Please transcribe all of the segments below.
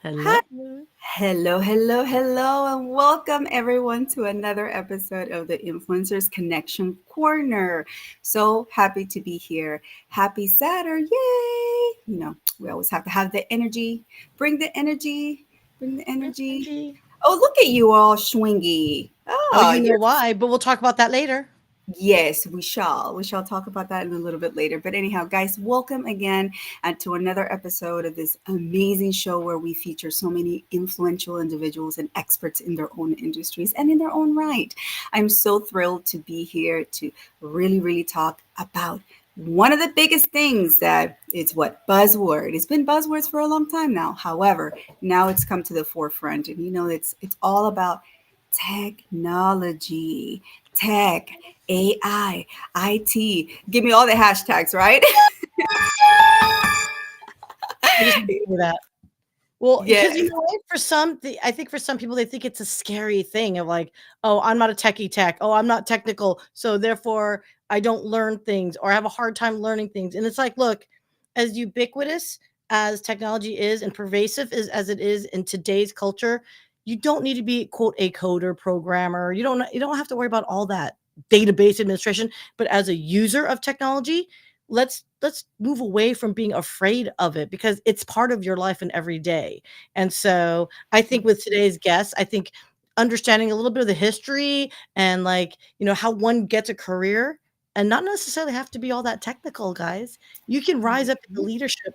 Hello. Hi. Hello, hello, hello, and welcome everyone to another episode of the Influencers Connection Corner. So happy to be here. Happy Saturday. Yay! We always have to have the energy. Bring the energy. Bring the energy. Energy. Oh, look at you all swingy. Oh, Oh, you know you're why, but we'll talk about that later. Yes, we shall. We shall talk about that in a little bit later. But anyhow, guys, welcome again to another episode of this amazing show where we feature so many influential individuals and experts in their own industries and in their own right. I'm so thrilled to be here to really talk about one of the biggest things that it's what buzzword. It's been buzzwords for a long time now. However, now it's come to the forefront, and it's all about technology, tech, AI, IT. Give me all the hashtags, right? I just want to say that. Well, because Yes. what? I think for some people they think it's a scary thing of like, oh, I'm not a techie tech. Oh, I'm not technical, so therefore I don't learn things or I have a hard time learning things. And it's like, look, as ubiquitous as technology is and pervasive as it is in today's culture, you don't need to be quote a coder programmer. You don't have to worry about all that database administration. But as a user of technology, let's move away from being afraid of it because it's part of your life and every day. And so I think with today's guests, I think understanding a little bit of the history and like, how one gets a career and not necessarily have to be all that technical, guys. You can rise up into leadership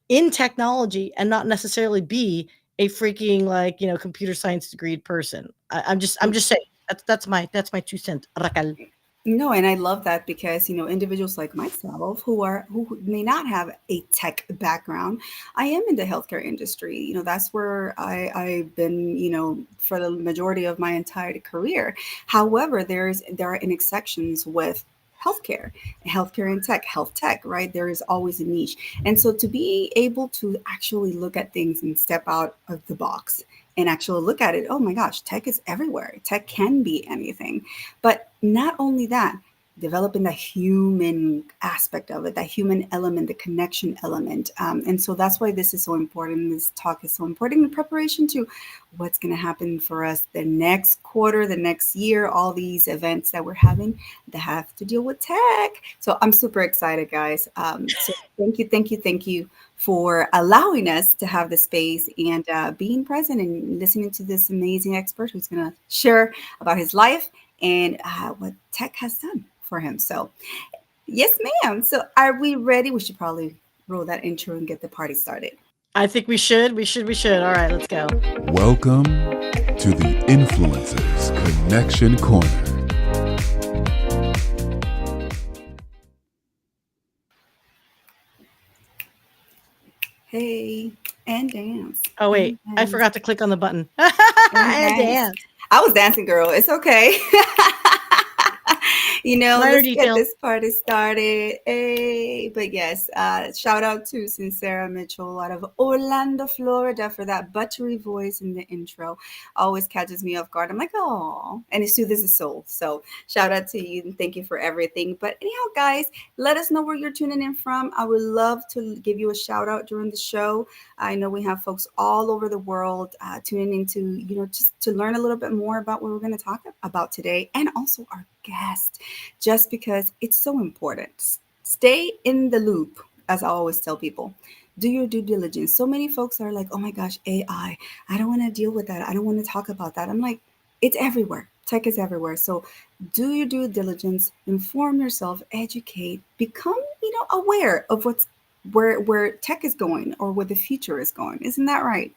in technology and not necessarily be a freaking like, computer science degree person. I'm just saying that's my 2 cents. Raquel. No, and I love that because individuals like myself who may not have a tech background, I am in the healthcare industry. That's where I've been. For the majority of my entire career. However, there are intersections with healthcare and tech, health tech, right? There is always a niche, and so to be able to actually look at things and step out of the box and actually look at it, oh my gosh, tech is everywhere. Tech can be anything. But not only that, developing the human aspect of it, that human element, the connection element. And so that's why this is so important. This talk is so important in preparation to what's going to happen for us the next quarter, the next year, all these events that we're having that have to deal with tech. So I'm super excited, guys. So thank you for allowing us to have the space and being present and listening to this amazing expert who's going to share about his life and what tech has done for him. So, yes, ma'am. So, are we ready? We should probably roll that intro and get the party started. I think we should. All right, let's go. Welcome to the Influencers Connection Corner. Hey, and dance, Oh and wait, I dance, forgot to click on the button. and And dance. dance. I was dancing, girl. It's okay. Minor Let's get detail. this party started. Hey, but yes, shout out to Sincera Mitchell out of Orlando, Florida, for that buttery voice in the intro. Always catches me off guard. I'm like, oh, and it soothes the soul. So shout out to you and thank you for everything. But anyhow, guys, let us know where you're tuning in from. I would love to give you a shout out during the show. I know we have folks all over the world tuning into, just to learn a little bit more about what we're going to talk about today and also our guest, just because it's so important. Stay in the loop, as I always tell people. Do your due diligence. So many folks are like, oh my gosh, AI. I don't want to deal with that. I don't want to talk about that. I'm like, it's everywhere. Tech is everywhere. So do your due diligence, inform yourself, educate, become, aware of where tech is going or where the future is going. Isn't that right?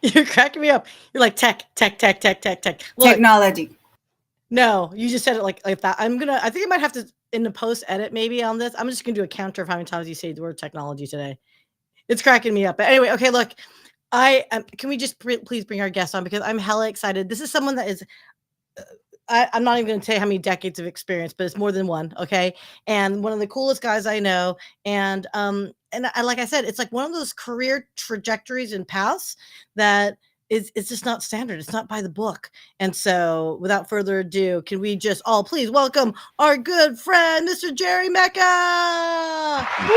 You're cracking me up. You're like tech, tech, tech, tech, tech, tech. Look, Technology. no, you just said it like that. I think I might have to in the post edit maybe on this. I'm just gonna do a counter of how many times you say the word technology today. It's cracking me up. But anyway, okay, look, can we just please bring our guest on because I'm hella excited. This is someone that is I'm not even going to tell you how many decades of experience, but it's more than one. Okay, and one of the coolest guys I know, and like I said, it's like one of those career trajectories and paths that it's just not standard. It's not by the book. And so, without further ado, can we just all please welcome our good friend, Mr. Gerry Mecca? Woo!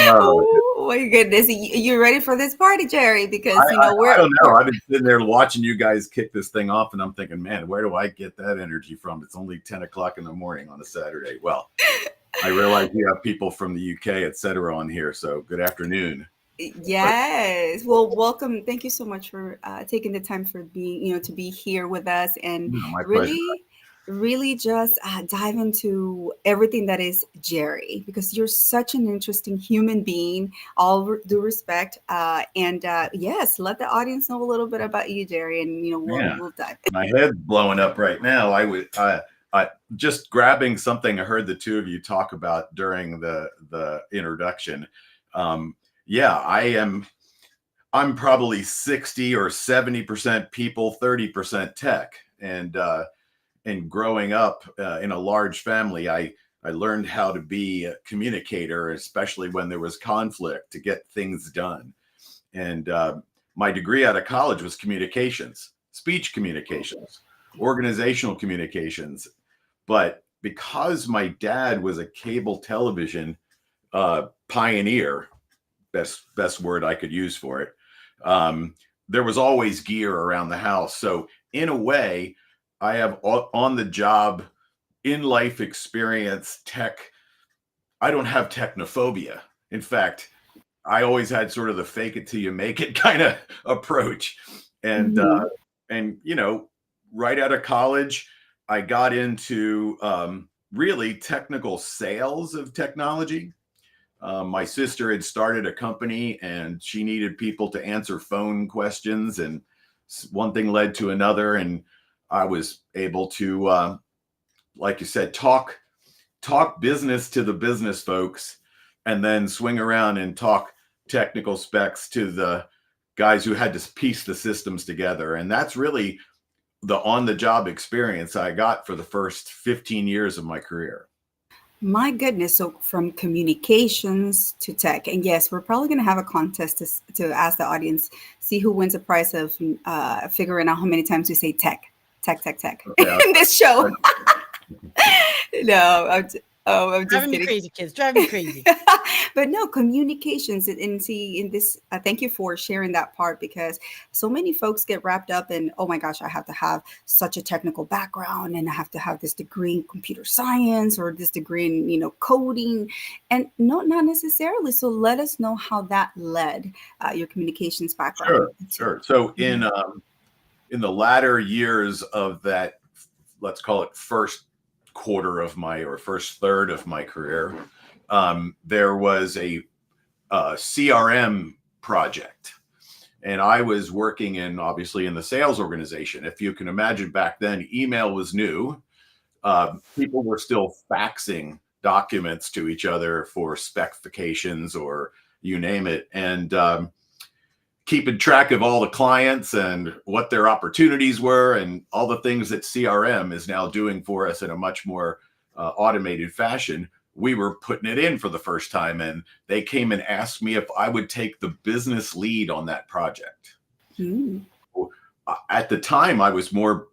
No, Oh my goodness. You ready for this party, Gerry? Because I don't know. we're I've been sitting there watching you guys kick this thing off, and I'm thinking, man, where do I get that energy from? It's only 10 o'clock in the morning on a Saturday. Well, I realize you have people from the UK, et cetera, on here. So good afternoon. But Yes. Well, welcome. Thank you so much for taking the time for being, to be here with us and no, my pleasure. really, really just dive into everything that is Gerry because you're such an interesting human being, due respect. And yes, let the audience know a little bit about you, Gerry, and, Man, we'll dive. my head's blowing up right now. I just grabbing something I heard the two of you talk about during the introduction. Um, yeah, I'm probably 60 or 70% people, 30% tech. And growing up in a large family, I learned how to be a communicator, especially when there was conflict, to get things done. And my degree out of college was communications, speech communications, organizational communications. But because my dad was a cable television pioneer, best word I could use for it, there was always gear around the house. So in a way, I have on the job, in life experience, tech. I don't have technophobia. In fact, I always had sort of the fake it till you make it kind of approach. And Mhm. right out of college, I got into really technical sales of technology. My sister had started a company and she needed people to answer phone questions, and one thing led to another. And I was able to, like you said, talk business to the business folks, and then swing around and talk technical specs to the guys who had to piece the systems together. And that's really the on the job experience I got for the first 15 years of my career. My goodness. So from communications to tech. And yes, we're probably going to have a contest to ask the audience, see who wins a prize of figuring out how many times we say tech Okay. in this show. No, I'm just Driving me kidding. crazy, kids. Drive me crazy. But no, communications and see in this, thank you for sharing that part because so many folks get wrapped up in, oh my gosh, I have to have such a technical background and I have to have this degree in computer science or this degree in, coding. And no, not necessarily. So let us know how that led your communications background. Sure. So Mhm. in the latter years of that, let's call it first quarter of my or first third of my career, there was a CRM project, and I was working obviously in the sales organization. If you can imagine, back then email was new. People were still faxing documents to each other for specifications or you name it, and keeping track of all the clients and what their opportunities were and all the things that CRM is now doing for us in a much more automated fashion. We were putting it in for the first time, and they came and asked me if I would take the business lead on that project. Mm. At the time, I was more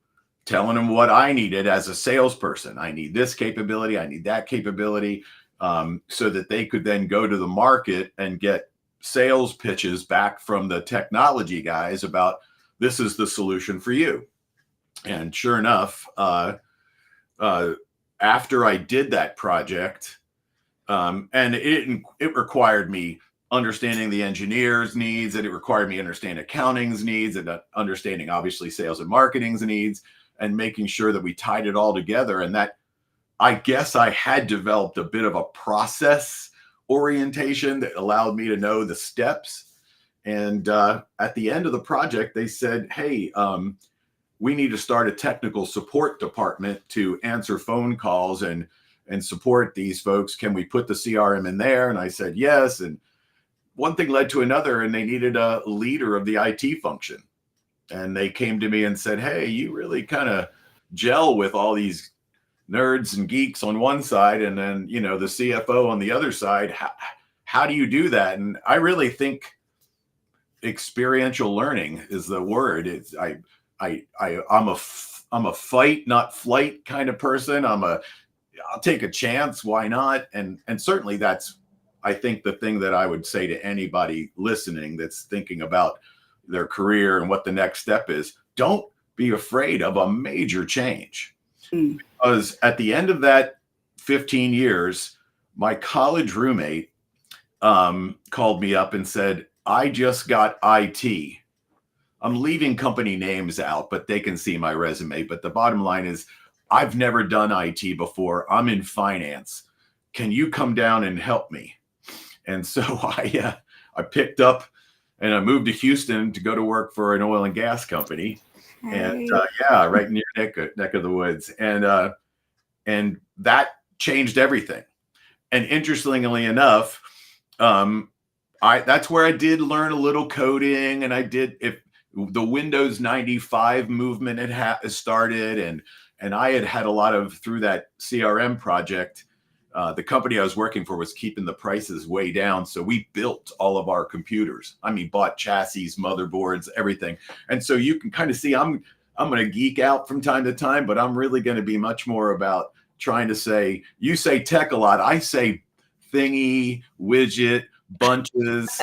telling them what I needed as a salesperson. I need this capability, I need that capability, so that they could then go to the market and get sales pitches back from the technology guys about this is the solution for you. And sure enough, after I did that project, and it required me understanding the engineers' needs, and it required me understanding accounting's needs, and understanding obviously sales and marketing's needs, and making sure that we tied it all together. And that, I guess, I had developed a bit of a process orientation that allowed me to know the steps. And at the end of the project, they said, "Hey, we need to start a technical support department to answer phone calls and support these folks. Can we put the CRM in there?" And I said yes. And one thing led to another, and they needed a leader of the IT function. And they came to me and said, "Hey, you really kind of gel with all these nerds and geeks on one side, and then the CFO on the other side. How do you do that?" And I really think experiential learning is the word. It's I'm a fight, not flight kind of person. I'll take a chance. Why not? And certainly that's, I think, the thing that I would say to anybody listening that's thinking about their career and what the next step is. Don't be afraid of a major change. Because at the end of that 15 years, my college roommate called me up and said, I just got IT. I'm leaving company names out, but they can see my resume. But the bottom line is, I've never done IT before. I'm in finance. Can you come down and help me? And so I picked up and I moved to Houston to go to work for an oil and gas company. And right near neck of the woods. And that changed everything. And interestingly enough, that's where I did learn a little coding, and I did, if the Windows 95 movement had started, and I had a lot of, through that CRM project, the company I was working for was keeping the prices way down. So we built all of our computers. I mean, bought chassis, motherboards, everything. And so you can kind of see I'm going to geek out from time to time, but I'm really going to be much more about trying to say, you say tech a lot. I say thingy, widget, bunches.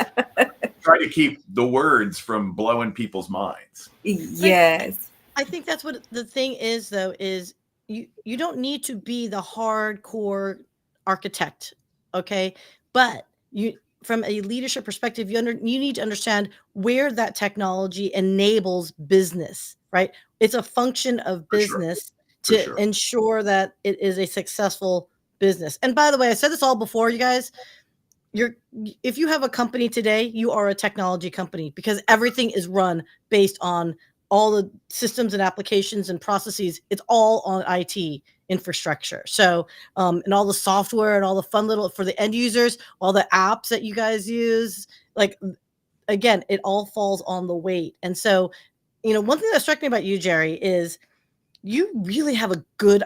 Try to keep the words from blowing people's minds. Yes. I think that's what the thing is, though, is you don't need to be the hardcore architect, okay? But from a leadership perspective, you need to understand where that technology enables business, right? It's a function of business to ensure that it is a successful business. And by the way, I said this all before, you guys. If you have a company today, you are a technology company, because everything is run based on all the systems and applications and processes. It's all on IT infrastructure. So, and all the software and all the fun little, for the end users, all the apps that you guys use, like, again, it all falls on the weight. And so, one thing that struck me about you, Gerry, is you really have a good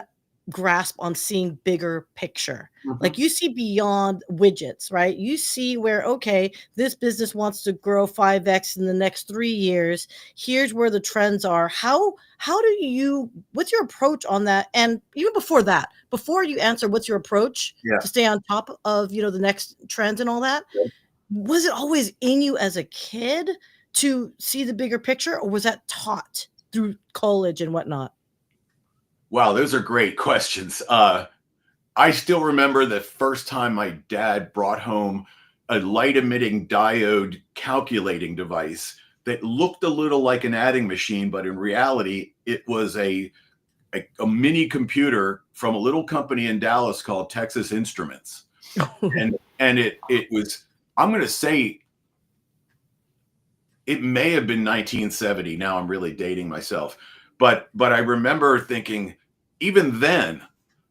grasp on seeing bigger picture. Like, you see beyond widgets, right? You see where, okay, this business wants to grow 5x in the next 3 years. Here's where the trends are. What's your approach on that? And even before that, before you answer what's your approach to stay on top of, the next trends and all that, was it always in you as a kid to see the bigger picture, or was that taught through college and whatnot? Wow, those are great questions. I still remember the first time my dad brought home a light emitting diode calculating device that looked a little like an adding machine, but in reality, it was a mini computer from a little company in Dallas called Texas Instruments. and it was, I'm going to say, it may have been 1970. Now I'm really dating myself. But I remember thinking, even then,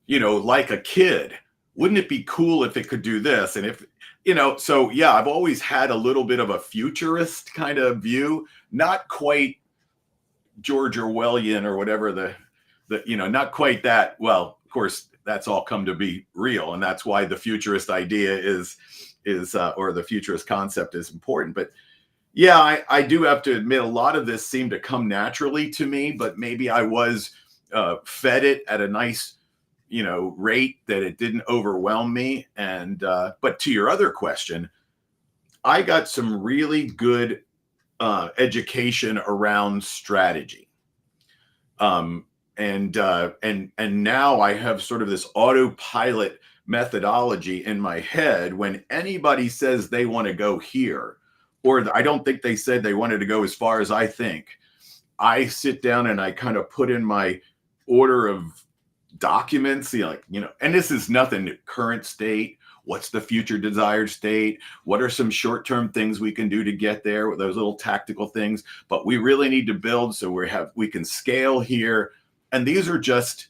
like a kid, wouldn't it be cool if it could do this? And if, so yeah, I've always had a little bit of a futurist kind of view, not quite George Orwellian or whatever the not quite that. Well, of course, that's all come to be real. And that's why the futurist idea is or the futurist concept is important. But yeah, I do have to admit, a lot of this seemed to come naturally to me, but maybe I was fed it at a nice, rate that it didn't overwhelm me. And but to your other question, I got some really good education around strategy. And now I have sort of this autopilot methodology in my head. When anybody says they want to go here, or I don't think they said they wanted to go as far as I think, I sit down and I kind of put in my order of documents, and this is nothing current state. What's the future desired state? What are some short-term things we can do to get there with those little tactical things? But we really need to build so we can scale here. And these are just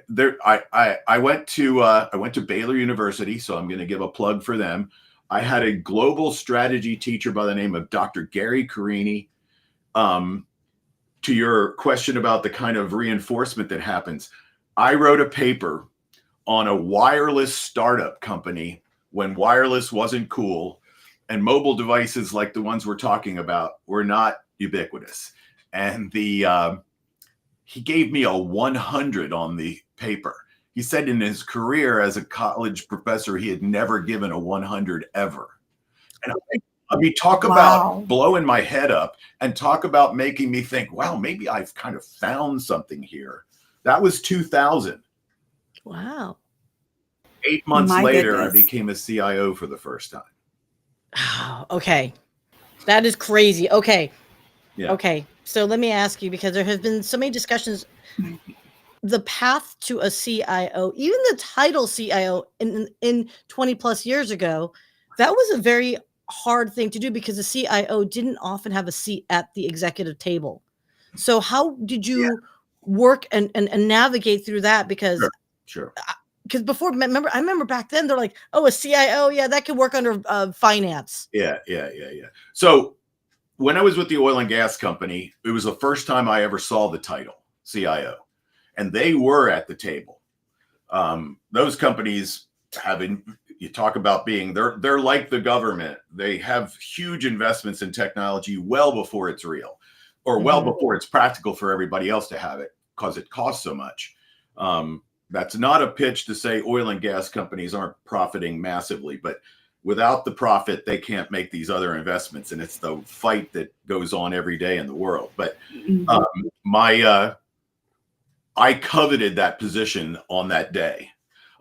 there. I went to Baylor University, so I'm going to give a plug for them. I had a global strategy teacher by the name of Dr. Gerry. To your question about the kind of reinforcement that happens, I wrote a paper on a wireless startup company when wireless wasn't cool and mobile devices like the ones we're talking about were not ubiquitous. And he gave me a 100 on the paper. He said in his career as a college professor, he had never given a 100 ever. And I mean, talk about blowing my head up and talk about making me think, wow, maybe I've kind of found something here. That was 2000. Wow. 8 months later, I became a CIO for the first time. Oh, okay. That is crazy. Okay. Yeah. Okay. So let me ask you, because there have been so many discussions, the path to a CIO, even the title CIO in 20 plus years ago, that was a very hard thing to do because the CIO didn't often have a seat at the executive table. So how did you work and navigate through that? Because Sure. Because before, I remember back then they're like, oh, a CIO, yeah, that could work under finance. Yeah. So when I was with the oil and gas company, it was the first time I ever saw the title CIO, and they were at the table. Those companies you talk about being, they're like the government. They have huge investments in technology well before it's real, or well before it's practical for everybody else to have it because it costs so much. That's not a pitch to say oil and gas companies aren't profiting massively, but without the profit, they can't make these other investments. And it's the fight that goes on every day in the world. But I coveted that position on that day.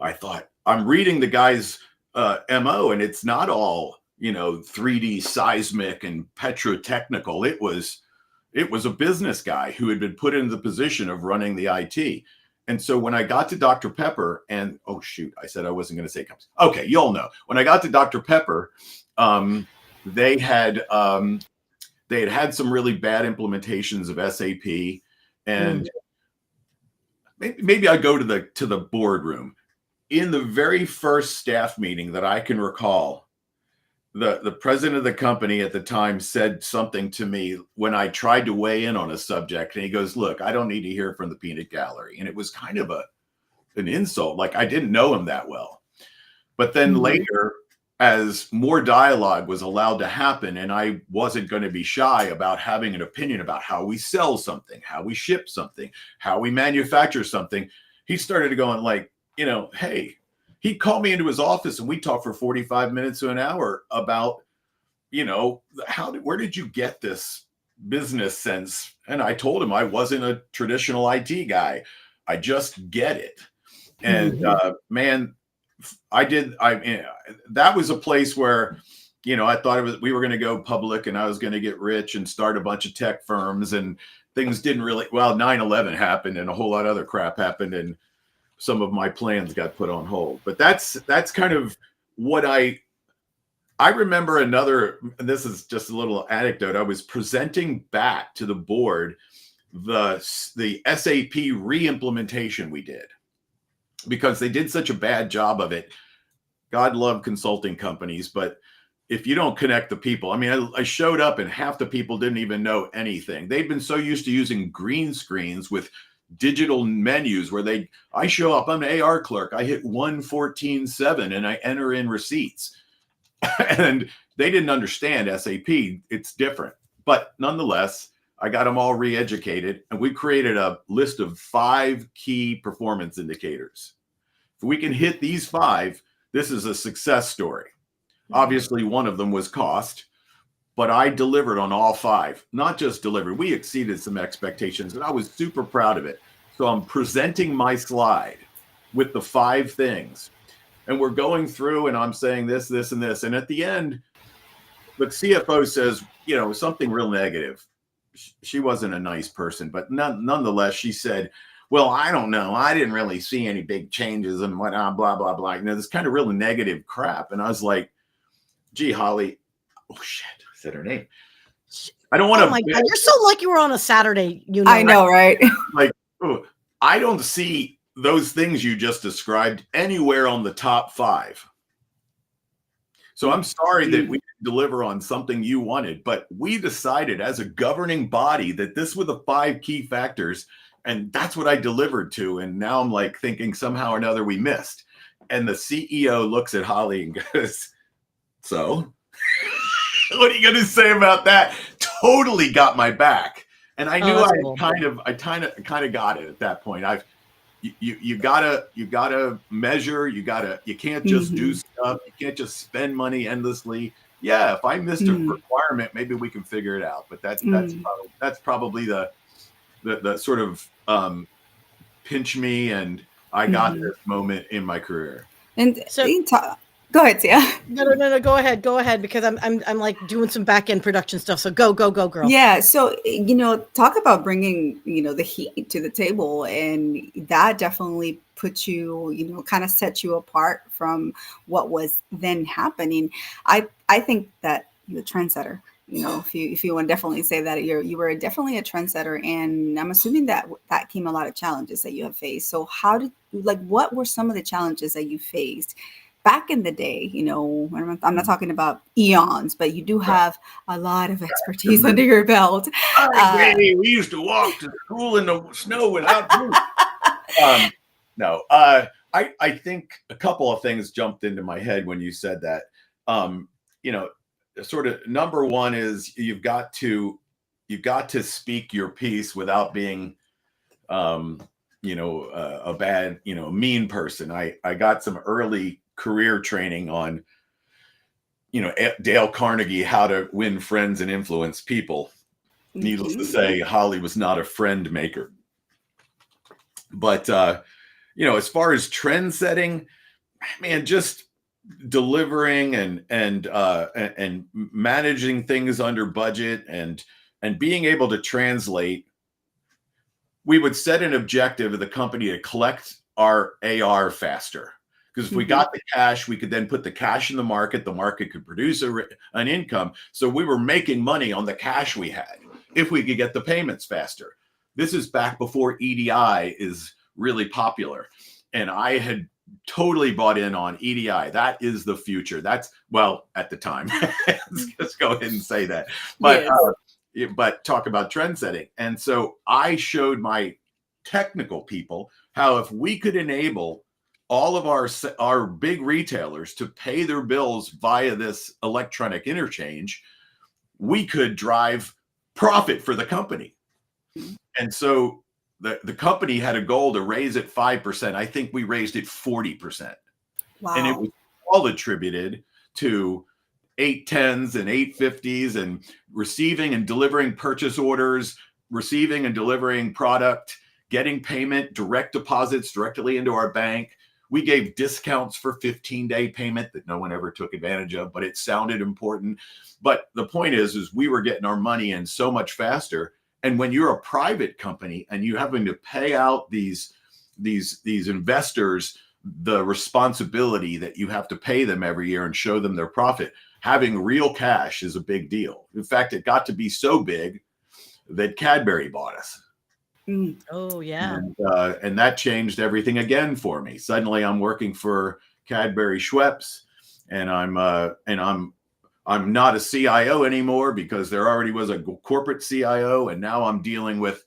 I thought, I'm reading the guy's MO, and it's not all, 3D seismic and petrotechnical. It was a business guy who had been put in the position of running the IT. And so when I got to Dr. Pepper, and oh shoot, I said I wasn't going to say companies. Okay, you all know. When I got to Dr. Pepper, they had some really bad implementations of SAP, and maybe I go to the boardroom. In the very first staff meeting that I can recall, the president of the company at the time said something to me when I tried to weigh in on a subject, and he goes, "Look, I don't need to hear from the peanut gallery." And it was kind of an insult. Like, I didn't know him that well. But then later, as more dialogue was allowed to happen, and I wasn't going to be shy about having an opinion about how we sell something, how we ship something, how we manufacture something, he started going like, hey, he'd call me into his office and we talked for 45 minutes to an hour about, where did you get this business sense? And I told him I wasn't a traditional IT guy. I just get it. And man, that was a place where, I thought we were going to go public and I was going to get rich and start a bunch of tech firms, and things didn't really, 9/11 happened and a whole lot of other crap happened, and some of my plans got put on hold. But that's kind of what I remember. This is just a little anecdote. I was presenting back to the board the SAP re-implementation we did, because they did such a bad job of it. God love consulting companies, but if you don't connect the people, I showed up and half the people didn't even know anything. They'd been so used to using green screens with digital menus where I show up, I'm an AR clerk, I hit 114.7 and I enter in receipts. And they didn't understand SAP. It's different. But nonetheless, I got them all re-educated, and we created a list of 5 key performance indicators. If we can hit these 5, this is a success story. Obviously, one of them was cost, but I delivered on all 5. Not just delivered, we exceeded some expectations, and I was super proud of it. So I'm presenting my slide with the 5 things, and we're going through, and I'm saying this, this, and this. And at the end, the CFO says, something real negative. She wasn't a nice person, but nonetheless, she said, well, I don't know. I didn't really see any big changes and whatnot, blah, blah, blah. This kind of really negative crap. And I was like, gee, Holly, oh shit, I said her name. I don't want to. Oh my God, you're so lucky we're on a Saturday. I know, right? Like, I don't see those things you just described anywhere on the top 5. So I'm sorry that we didn't deliver on something you wanted, but we decided as a governing body that this were the 5 key factors, and that's what I delivered to. And now I'm like thinking somehow or another we missed. And the CEO looks at Holly and goes, so what are you going to say about that? Totally got my back. And I knew I kind of got it at that point. you gotta measure. You can't just do Mm-hmm. stuff. You can't just spend money endlessly. Yeah, if I missed a Mm-hmm. requirement, maybe we can figure it out. But Mm-hmm. that's probably the sort of pinch me and I got Mm-hmm. this moment in my career. And So go ahead, Tia. no. Go ahead, because I'm like doing some back end production stuff. So go, girl. Yeah, so talk about bringing the heat to the table, and that definitely put you, kind of set you apart from what was then happening. I think that you're a trendsetter. If you want to definitely say that you were definitely a trendsetter, and I'm assuming that came a lot of challenges that you have faced. So what were some of the challenges that you faced back in the day? I'm not talking about eons, but you do Right. have a lot of expertise under your belt. We used to walk to school in the snow without boots. No, I think a couple of things jumped into my head when you said that. You know, sort of number one is you've got to speak your piece without being, a bad, mean person. I got some early career training on, Dale Carnegie, How to Win Friends and Influence People. Needless to Mhm. say, Holly was not a friend maker. But as far as trend setting, man, just delivering and managing things under budget and being able to translate. We would set an objective of the company to collect our AR faster. Because if we Mhm. got the cash, we could then put the cash in the market. The market could produce an income. So we were making money on the cash we had if we could get the payments faster. This is back before EDI is really popular. And I had totally bought in on EDI. That is the future. At the time. Let's go ahead and say that. But Yes. but talk about trend setting. And so I showed my technical people how if we could enable all of our big retailers to pay their bills via this electronic interchange, we could drive profit for the company. And so the company had a goal to raise it 5%. I think we raised it 40%. And it Wow. was all attributed to 810s and 850s and receiving and delivering purchase orders, receiving and delivering product, getting payment, direct deposits directly into our bank. We gave discounts for 15-day payment that no one ever took advantage of, but it sounded important. But the point is we were getting our money in so much faster. And when you're a private company and you're having to pay out these investors the responsibility that you have to pay them every year and show them their profit, having real cash is a big deal. In fact, it got to be so big that Cadbury bought us. Mm. Oh yeah. And that changed everything again for me. Suddenly I'm working for Cadbury Schweppes, and I'm not a CIO anymore because there already was a corporate CIO, and now I'm dealing with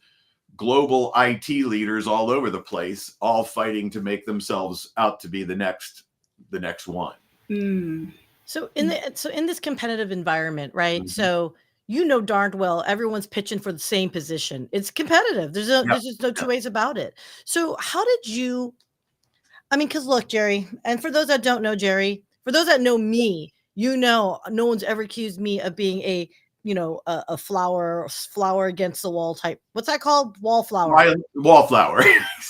global IT leaders all over the place, all fighting to make themselves out to be the next one. Mm. So in this competitive environment, right? Mhm. So darned well everyone's pitching for the same position. It's competitive. Yep. There's just no two ways about it. So how did you? I mean, because look, Gerry, and for those that don't know Gerry, for those that know me, no one's ever accused me of being a flower against the wall type. What's that called? Wallflower. Wallflower.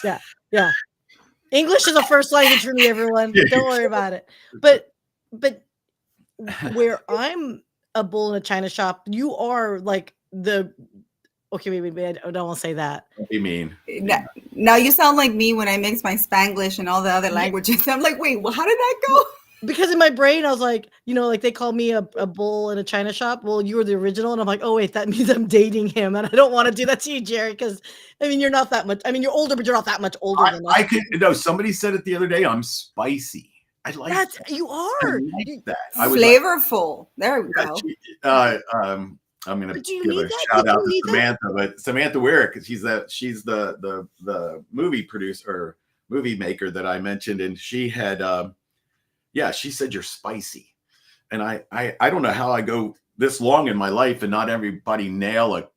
Yeah, yeah. English is a first language for me, everyone. Don't worry about it. But where I'm a bull in a china shop, you are like the okay, wait, I don't want to say that. What do you mean? Now you sound like me when I mix my Spanglish and all the other languages. I'm like, wait, well, how did that go? Because in my brain, I was like, like they call me a bull in a china shop. Well, you were the original. And I'm like, oh, wait, that means I'm dating him. And I don't want to do that to you, Gerry, because, I mean, you're not that much. I mean, you're older, but you're not that much older than us. Somebody said it the other day. I'm spicy. I like that. You are. I like that. Flavorful. There we go. I'm going to Do you give need a that? shout Did out you to need that? Samantha, but Samantha Weir, because she's the movie producer or movie maker that I mentioned, and she had she said you're spicy, and I don't know how I go this long in my life and not everybody nail a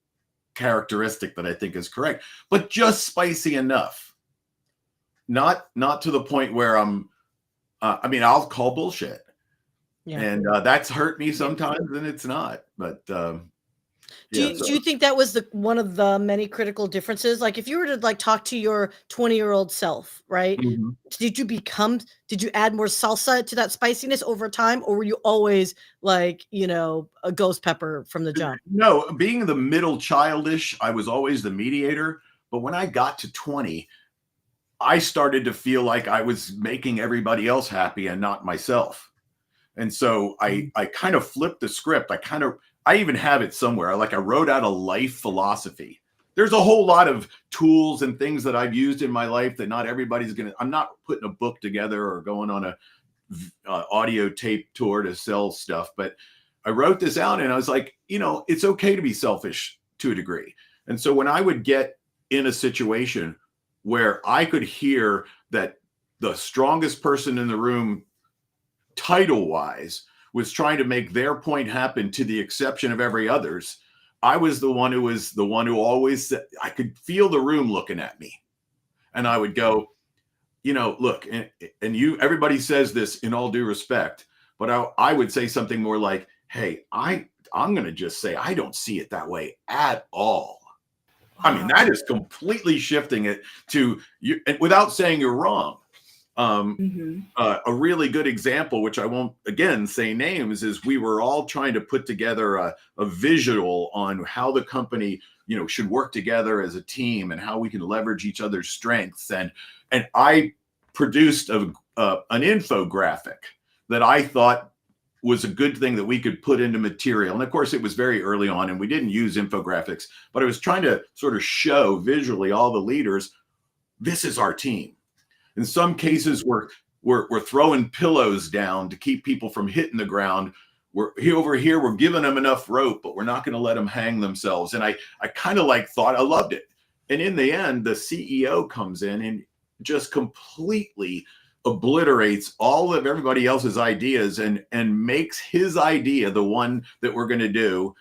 characteristic that I think is correct, but just spicy enough. not to the point where I mean, I'll call bullshit, Yeah. and that's hurt me sometimes, and it's not. But yeah, Do you think that was the one of the many critical differences? Like, if you were to like talk to your 20-year-old self, right? Mhm. Did you add more salsa to that spiciness over time, or were you always like, a ghost pepper from the jump? No, being the middle childish, I was always the mediator. But when I got to 20, I started to feel like I was making everybody else happy and not myself. And so I kind of flipped the script. I even have it somewhere. I wrote out a life philosophy. There's a whole lot of tools and things that I've used in my life that not everybody's I'm not putting a book together or going on a audio tape tour to sell stuff, but I wrote this out and I was like, it's okay to be selfish to a degree. And so when I would get in a situation where I could hear that the strongest person in the room, title wise, was trying to make their point happen to the exception of every others, I was the one who always said, I could feel the room looking at me. And I would go, look, and everybody says this in all due respect, but I would say something more like, hey, I'm going to just say, I don't see it that way at all. I mean, that is completely shifting it to you, and without saying you're wrong. A really good example, which I won't again say names, is we were all trying to put together a visual on how the company, should work together as a team and how we can leverage each other's strengths. And I produced an infographic that I thought was a good thing that we could put into material. And of course, it was very early on and we didn't use infographics, but I was trying to sort of show visually all the leaders, this is our team. In some cases, we're throwing pillows down to keep people from hitting the ground. We're giving them enough rope, but we're not going to let them hang themselves. And I kind of thought I loved it. And in the end, the CEO comes in and just completely obliterates all of everybody else's ideas and makes his idea the one that we're going to do.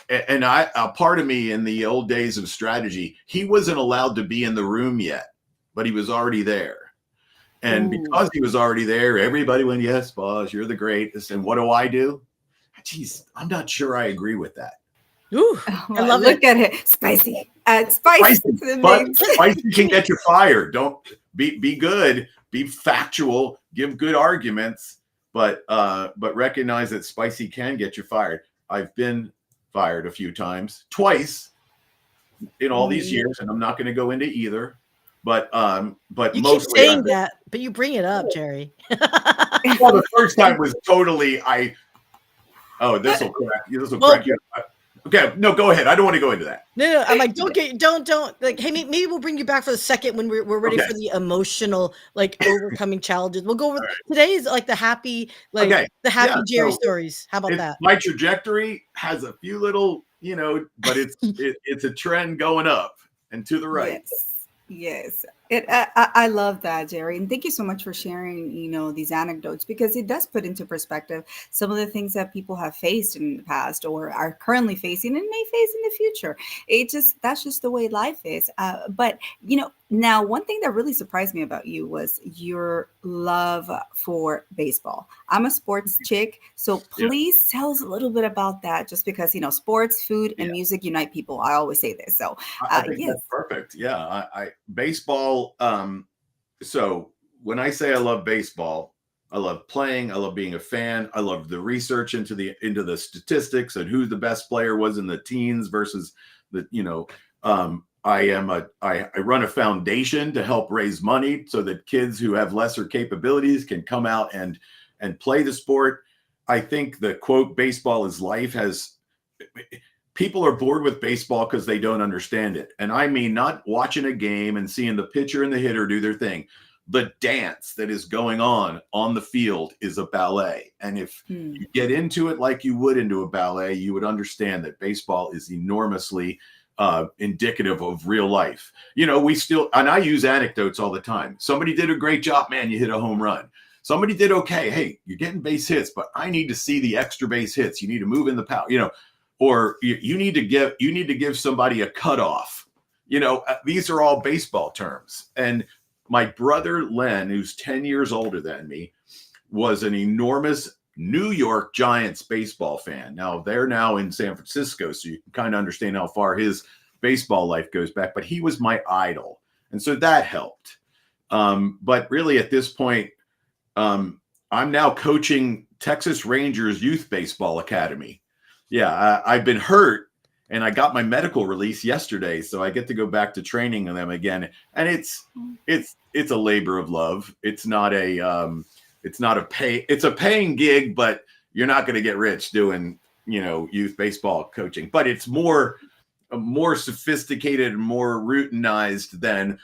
And a part of me in the old days of strategy, he wasn't allowed to be in the room yet, but he was already there. And because he was already there, everybody went, yes, boss, you're the greatest. And what do? Geez, I'm not sure I agree with that. Ooh, I love Look at it. Spicy. Spicy. But spicy can get you fired. Don't be good, be factual, give good arguments, but recognize that spicy can get you fired. I've been fired a few times, twice in all these years, and I'm not going to go into either. But you mostly keep saying that, but you bring it up, Gerry. Well, the first time was totally this will crack you. Okay, no, go ahead. I don't want to go into that. No, I'm like, don't like, hey, maybe we'll bring you back for the second when we're ready for the emotional, overcoming challenges. We'll go over today is like the happy, Gerry stories. How about that? My trajectory has a few little, but it's a trend going up and to the right. Yes. I love that, Gerry. And thank you so much for sharing, these anecdotes, because it does put into perspective some of the things that people have faced in the past or are currently facing and may face in the future. That's just the way life is. But, now one thing that really surprised me about you was your love for baseball. I'm a sports chick. So please tell us a little bit about that, just because, sports, food, and music unite people. I always say this. So I think that's perfect. Yeah. Baseball. So when I say I love baseball, I love playing. I love being a fan. I love the research into the statistics and who the best player was in the teens versus I run a foundation to help raise money so that kids who have lesser capabilities can come out and play the sport. I think the quote, baseball is life, people are bored with baseball because they don't understand it. And I mean, not watching a game and seeing the pitcher and the hitter do their thing. The dance that is going on the field is a ballet. And if you get into it like you would into a ballet, you would understand that baseball is enormously indicative of real life. And I use anecdotes all the time. Somebody did a great job, man, you hit a home run. Somebody did okay. Hey, you're getting base hits, but I need to see the extra base hits. You need to move in the power, or you need to give somebody a cutoff. These are all baseball terms. And My brother Len, who's 10 years older than me, was an enormous New York Giants baseball fan. Now they're now in San Francisco, so you can kind of understand how far his baseball life goes back, but he was my idol. And so that helped. But really at this point, I'm now coaching Texas Rangers Youth Baseball Academy. Yeah, I've been hurt and I got my medical release yesterday, so I get to go back to training them again. And it's a labor of love. It's not a it's a paying gig, but you're not going to get rich doing, youth baseball coaching. But it's more sophisticated and more routinized than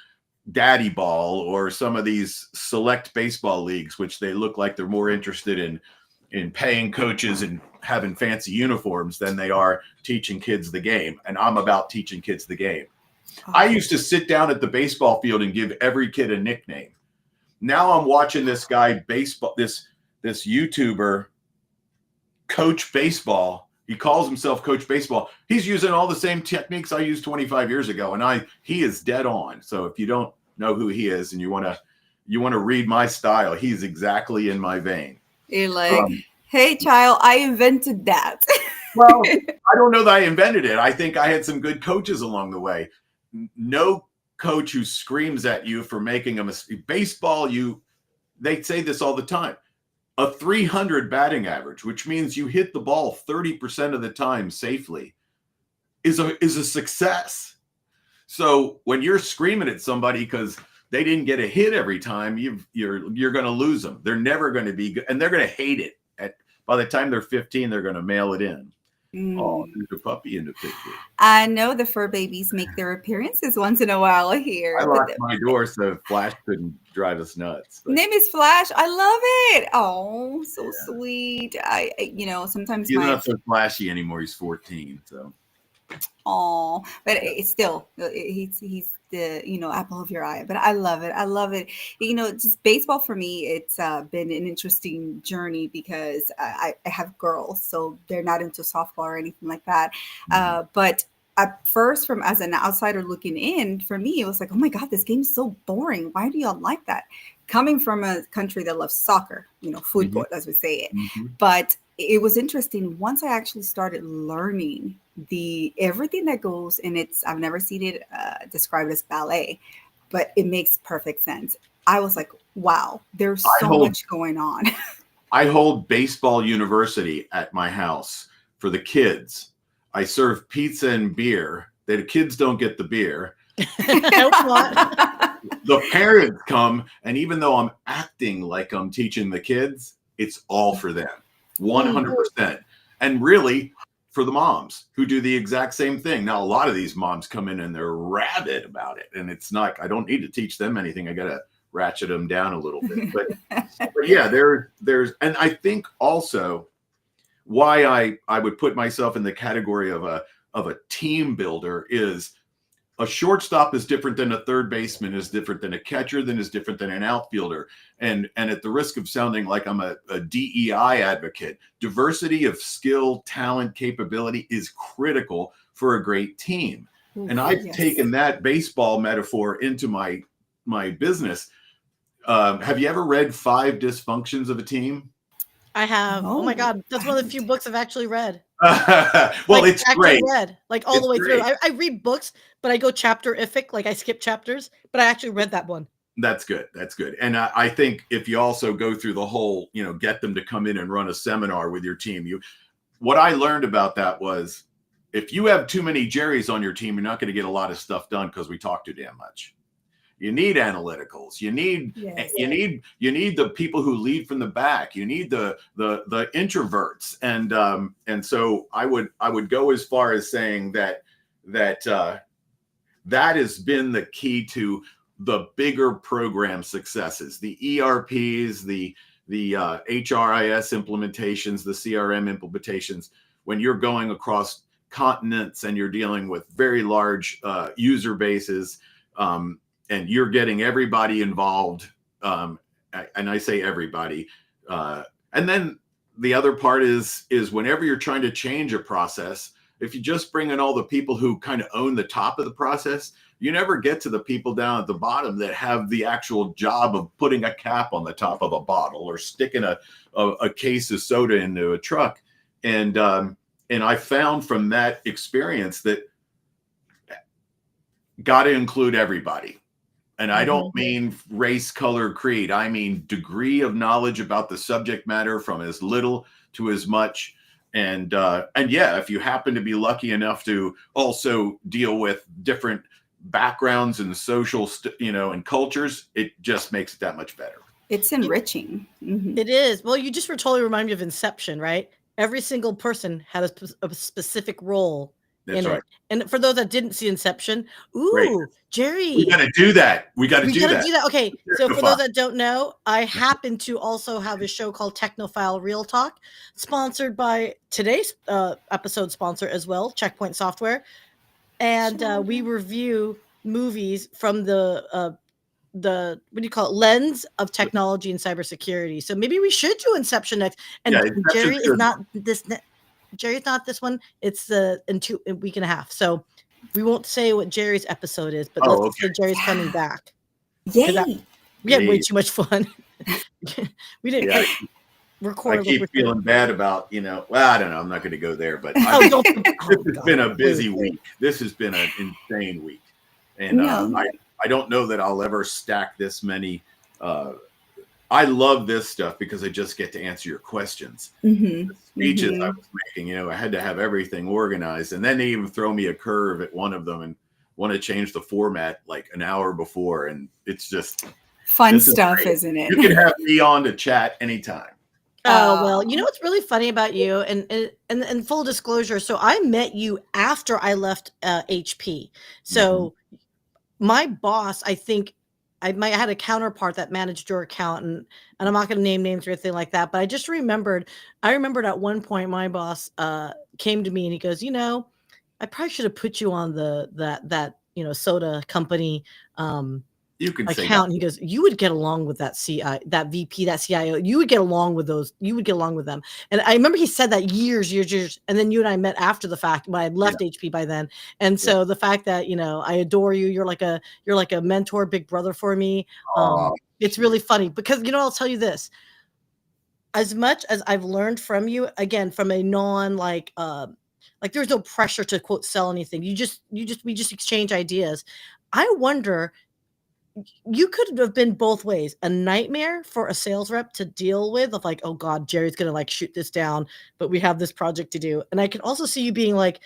daddy ball or some of these select baseball leagues, which they look like they're more interested in paying coaches and having fancy uniforms than they are teaching kids the game. And I'm about teaching kids the game. I used to sit down at the baseball field and give every kid a nickname. Now I'm watching this guy baseball, this YouTuber coach baseball. He calls himself Coach Baseball. He's using all the same techniques I used 25 years ago, and he is dead on. So if you don't know who he is and you want to read my style, he's exactly in my vein. You're like, hey, child, I invented that. Well, I don't know that I invented it. I think I had some good coaches along the way. No coach who screams at you for making a mistake. Baseball, they say this all the time. A 300 batting average, which means you hit the ball 30% of the time safely, is a success. So when you're screaming at somebody because they didn't get a hit every time, you're going to lose them. They're never going to be good, and they're going to hate it. By the time they're 15, they're going to mail it in. Oh, there's a puppy in the picture. I know the fur babies make their appearances once in a while here. I locked my door so Flash couldn't drive us nuts. Name is Flash. I love it. Oh, so sweet. I sometimes he's not so flashy anymore. He's 14, so. Oh, but it's still he's the apple of your eye. But I love it. Just baseball for me, it's been an interesting journey because I have girls, so they're not into softball or anything like that. But at first, as an outsider looking in, for me, it was like, oh my God, this game's so boring. Why do y'all like that? Coming from a country that loves soccer, football, as we say it. But it was interesting once I actually started learning everything that goes in. I've never seen it described as ballet, but it makes perfect sense. I was like, wow, there's so much going on. I hold baseball university at my house for the kids. I serve pizza and beer. The kids don't get the beer. The parents come, and even though I'm acting like I'm teaching the kids, it's all for them, 100%. And really, for the moms who do the exact same thing. Now, a lot of these moms come in and they're rabid about it. And it's not, I don't need to teach them anything. I got to ratchet them down a little bit. But yeah, there's, and I think also why I would put myself in the category of a team builder is a shortstop is different than a third baseman, is different than a catcher, then is different than an outfielder. And at the risk of sounding like I'm a DEI advocate, diversity of skill, talent, capability is critical for a great team. And I've taken that baseball metaphor into my business. Have you ever read 5 Dysfunctions of a Team? I have. Oh my God. That's one of the few books I've actually read. Well, it's great. Read, like all the way through. I read books, but I go chapter-ific, like I skip chapters, but I actually read that one. That's good. That's good. And I think if you also go through the whole, get them to come in and run a seminar with your team, what I learned about that was if you have too many Gerrys on your team, you're not going to get a lot of stuff done because we talk too damn much. You need analyticals. You need the people who lead from the back. You need the introverts. And so I would go as far as saying that has been the key to the bigger program successes, the ERPs, the HRIS implementations, the CRM implementations. When you're going across continents and you're dealing with very large user bases. And you're getting everybody involved. And I say everybody. And then the other part is whenever you're trying to change a process, if you just bring in all the people who kind of own the top of the process, You never get to the people down at the bottom that have the actual job of putting a cap on the top of a bottle or sticking a case of soda into a truck. And I found from that experience that got to include everybody. And I don't mean race, color, creed. I mean degree of knowledge about the subject matter, from as little to as much. And yeah, if you happen to be lucky enough to also deal with different backgrounds and social, and cultures, it just makes it that much better. It's enriching. It is. Well, you just totally remind me of Inception, right? Every single person had a specific role in it. And for those that didn't see Inception, Gerry, we got to do that. We got to do that. Okay, so for those that don't know, I happen to also have a show called Technophile Real Talk, sponsored by today's episode sponsor as well, Checkpoint Software, and we review movies from the what do you call it, lens of technology and cybersecurity. So maybe we should do Inception next. And Gerry is not this. Gerry's not this one. It's in a week and a half. So we won't say what Gerry's episode is, but let's say Gerry's coming back. Yay! We had way too much fun. We didn't record. I keep feeling bad about, well, I don't know. I'm not going to go there, but this has been a busy week. This has been an insane week. And I don't know that I'll ever stack this many. I love this stuff because I just get to answer your questions. The speeches I was making, I had to have everything organized. And then they even throw me a curve at one of them and want to change the format like an hour before. And it's just fun stuff, isn't it? You can have me on to chat anytime. Oh, well, what's really funny about you, and full disclosure, so I met you after I left HP. So my boss, I think, I had a counterpart that managed your account, and I'm not going to name names or anything like that, but I just remembered at one point my boss came to me and he goes, I probably should have put you on that soda company you can account. And he goes, you would get along with that that VP, that CIO. You would get along with those. You would get along with them. And I remember he said that years. And then you and I met after the fact when I had left HP by then. And so the fact that, I adore you, you're like a mentor, big brother for me. It's really funny because, I'll tell you this, as much as I've learned from you, again, from a non like there's no pressure to quote sell anything. We just exchange ideas. I wonder, you could have been both ways, a nightmare for a sales rep to deal with, of like, oh God, Gerry's going to shoot this down, but we have this project to do. And I can also see you being like,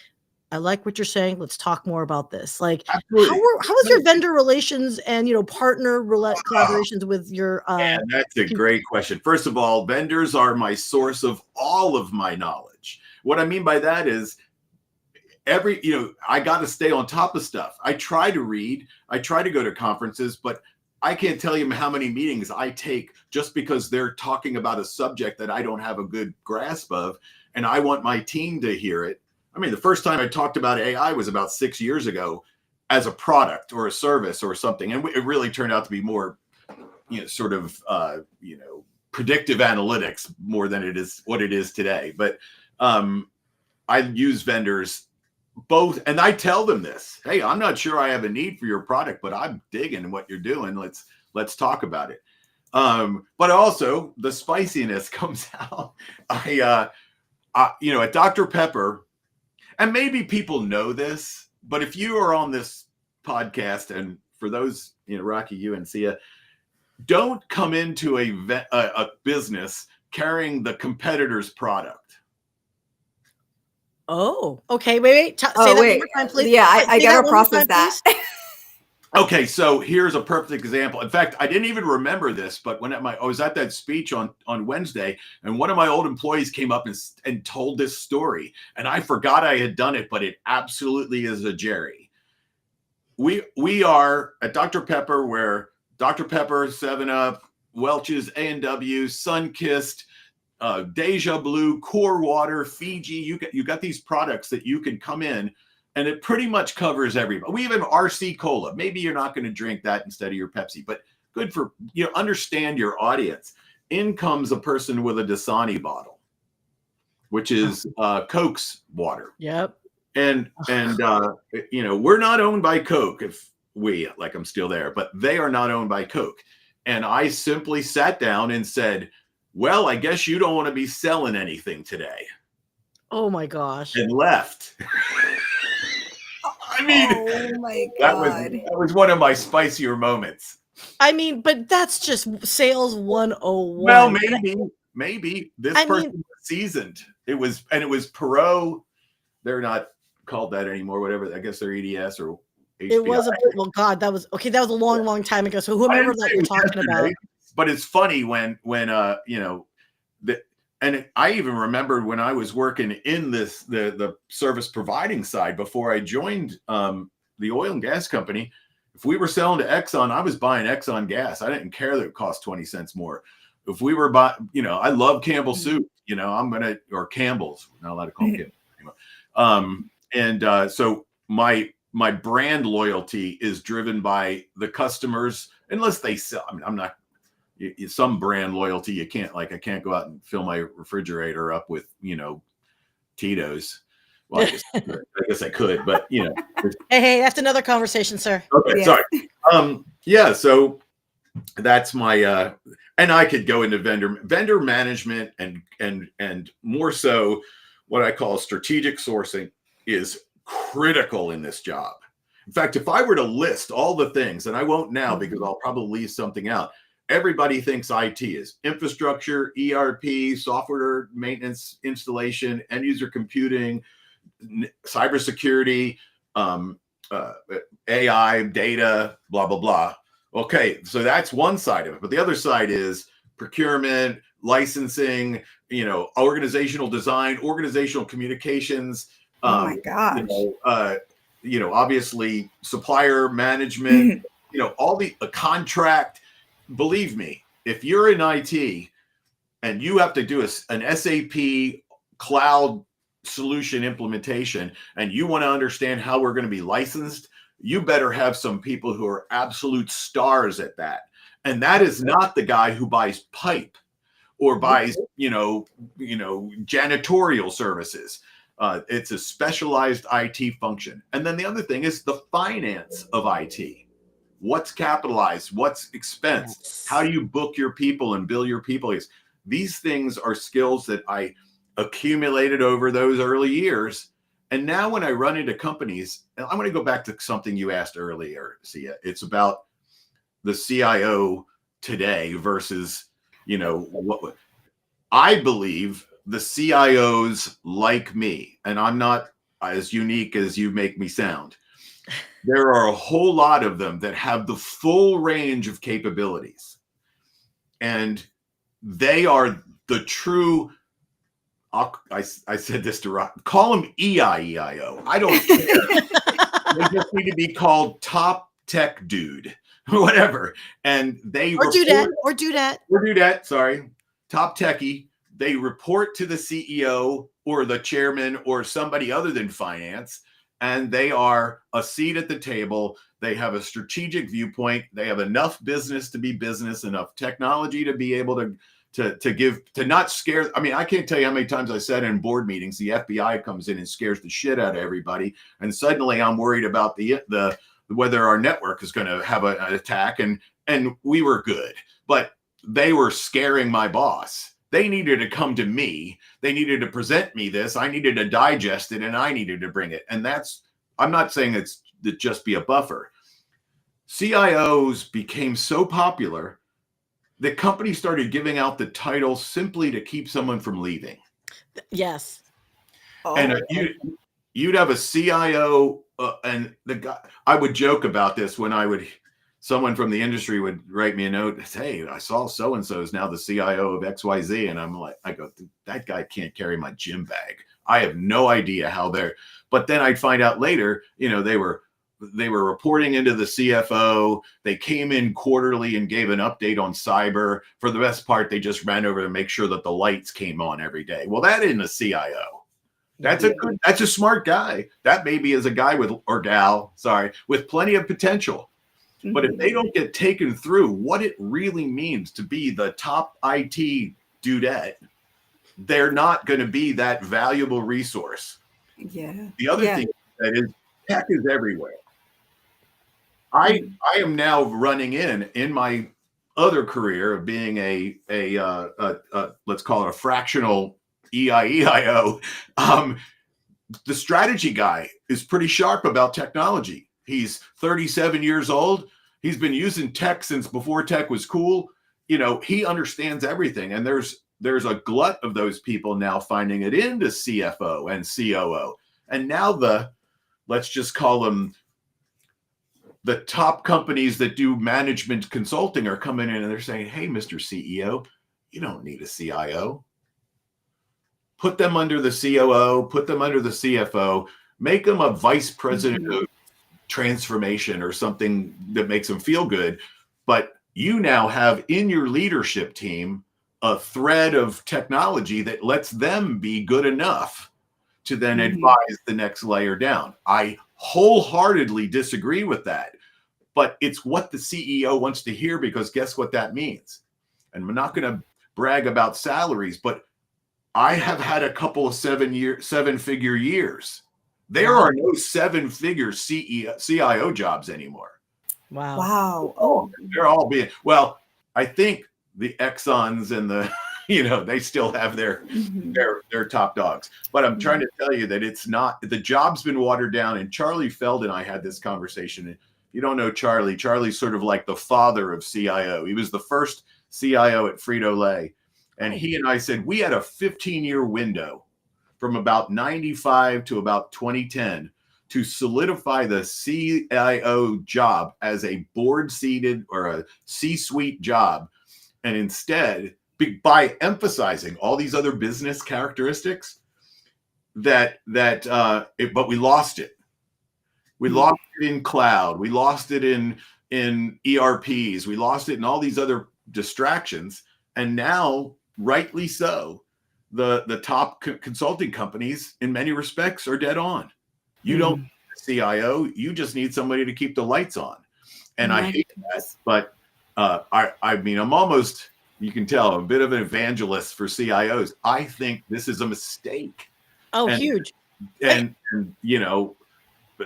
I like what you're saying. Let's talk more about this. Like, how was your vendor relations and, partner collaborations with your, that's a great question. First of all, vendors are my source of all of my knowledge. What I mean by that is, I got to stay on top of stuff. I try to read, I try to go to conferences, but I can't tell you how many meetings I take just because they're talking about a subject that I don't have a good grasp of. And I want my team to hear it. I mean, the first time I talked about AI was about 6 years ago as a product or a service or something. And it really turned out to be more, predictive analytics more than it is what it is today. But I use vendors both, and I tell them this, hey, I'm not sure I have a need for your product, but I'm digging what you're doing. Let's talk about it. But also the spiciness comes out. At Dr. Pepper, and maybe people know this, but if you are on this podcast, and for those, Raqi, you and Sia, don't come into a business carrying the competitor's product. Oh, okay. Wait. Say that one more time, please. Yeah, I gotta process that. Okay, so here's a perfect example. In fact, I didn't even remember this, but when I was at that speech on Wednesday, and one of my old employees came up and told this story, and I forgot I had done it, but it absolutely is a Gerry. We are at Dr. Pepper, where Dr. Pepper, 7-Up, Welch's, A&W, Sunkissed, Deja Blue, Core Water, Fiji. You got these products that you can come in, and it pretty much covers everybody. We even RC Cola. Maybe you're not going to drink that instead of your Pepsi, but good for understand your audience. In comes a person with a Dasani bottle, which is Coke's water. Yep. And we're not owned by Coke. If like I'm still there, but they are not owned by Coke. And I simply sat down and said, well, I guess you don't want to be selling anything today. Oh my gosh. And left. I mean, oh my God. that was one of my spicier moments. I mean, but that's just sales 101. Well, maybe this person was seasoned. It was Perot. They're not called that anymore. Whatever. I guess they're EDS or HBI. It was well, God, that was okay. That was a long time ago. So whomever that you're talking about. But it's funny when you know that. And I even remembered when I was working in the service providing side before I joined the oil and gas company. If we were selling to Exxon, I was buying Exxon gas. I didn't care that it cost 20 cents more. If we were buying, I love Campbell's soup. Or Campbell's. Not allowed to call it Campbell anymore. So my brand loyalty is driven by the customers, unless they sell. I mean, I'm not. Some brand loyalty you can't, like I can't go out and fill my refrigerator up with Tito's. Well, I guess I could, but hey, that's another conversation, sir. Okay, sorry. So that's my and I could go into vendor management and more so what I call strategic sourcing is critical in this job. In fact, if I were to list all the things, and I won't now because I'll probably leave something out. Everybody thinks IT is infrastructure, ERP, software maintenance, installation, end user computing, cybersecurity, AI, data, blah, blah, blah. Okay, so that's one side of it. But the other side is procurement, licensing, organizational design, organizational communications. Oh my gosh. Obviously supplier management, all the contract. Believe me, if you're in IT and you have to do an SAP cloud solution implementation and you want to understand how we're going to be licensed, you better have some people who are absolute stars at that. And that is not the guy who buys pipe or buys, janitorial services. It's a specialized IT function. And then the other thing is the finance of IT. What's capitalized? What's expense? Yes. How do you book your people and bill your people? These things are skills that I accumulated over those early years. And now when I run into companies, and I'm going to go back to something you asked earlier, Sia. It's about the CIO today versus, what I believe the CIOs like me, and I'm not as unique as you make me sound. There are a whole lot of them that have the full range of capabilities. And they are the true, I said this to Rock, call them EIEIO. I don't care. They just need to be called top tech dude, whatever. And they do that. Sorry. Top techie. They report to the CEO or the chairman or somebody other than finance. And they are a seat at the table. They have a strategic viewpoint. They have enough business to be business, enough technology to be able to not scare. I mean, I can't tell you how many times I said in board meetings, the FBI comes in and scares the shit out of everybody. And suddenly I'm worried about the whether our network is going to have an attack. And we were good, but they were scaring my boss. They needed to come to me. They needed to present me this. I needed to digest it and I needed to bring it. And I'm not saying it's to just be a buffer. CIOs became so popular that companies started giving out the title simply to keep someone from leaving. Yes. And you'd have a CIO and the guy, I would joke about this when someone from the industry would write me a note, hey, I saw so-and-so is now the CIO of XYZ. And I go, that guy can't carry my gym bag. I have no idea how but then I'd find out later, they were reporting into the CFO. They came in quarterly and gave an update on cyber. For the best part, they just ran over to make sure that the lights came on every day. Well, that isn't a CIO. That's a smart guy. That maybe is a guy with plenty of potential. But if they don't get taken through what it really means to be the top IT dudette, they're not going to be that valuable resource. Yeah. The other thing that is tech is everywhere. I Mhm. I am now running in my other career of being let's call it a fractional EIEIO. Um, the strategy guy is pretty sharp about technology. He's 37 years old. He's been using tech since before tech was cool. You know, he understands everything. And there's a glut of those people now finding it into CFO and COO. And now let's just call them the top companies that do management consulting are coming in and they're saying, hey, Mr. CEO, you don't need a CIO. Put them under the COO, put them under the CFO, make them a vice president Mhm. of transformation or something that makes them feel good. But you now have in your leadership team a thread of technology that lets them be good enough to then Mhm. advise the next layer down. I wholeheartedly disagree with that, but it's what the CEO wants to hear because guess what that means? And I'm not going to brag about salaries, but I have had a couple of 7-figure years. There Wow. are no 7-figure CIO jobs anymore. Wow. Wow. Oh, Oh. they're all being, well, I think the Exxons and the, they still have Mhm. their top dogs. But I'm trying Mhm. to tell you that it's not, the job's been watered down. And Charlie Feld and I had this conversation. If you don't know Charlie's sort of like the father of CIO. He was the first CIO at Frito-Lay. And Oh. he and I said, we had a 15-year window from about 95 to about 2010 to solidify the CIO job as a board seated or a C-suite job. And instead, by emphasizing all these other business characteristics, but we lost it. We Mhm. lost it in cloud. We lost it in ERPs. We lost it in all these other distractions. And now, rightly so, the top consulting companies, in many respects, are dead on. You don't Mhm. need a CIO. You just need somebody to keep the lights on. And I My hate that, goodness. but I mean, I'm almost, you can tell, I'm a bit of an evangelist for CIOs. I think this is a mistake. Oh, And huge. I, and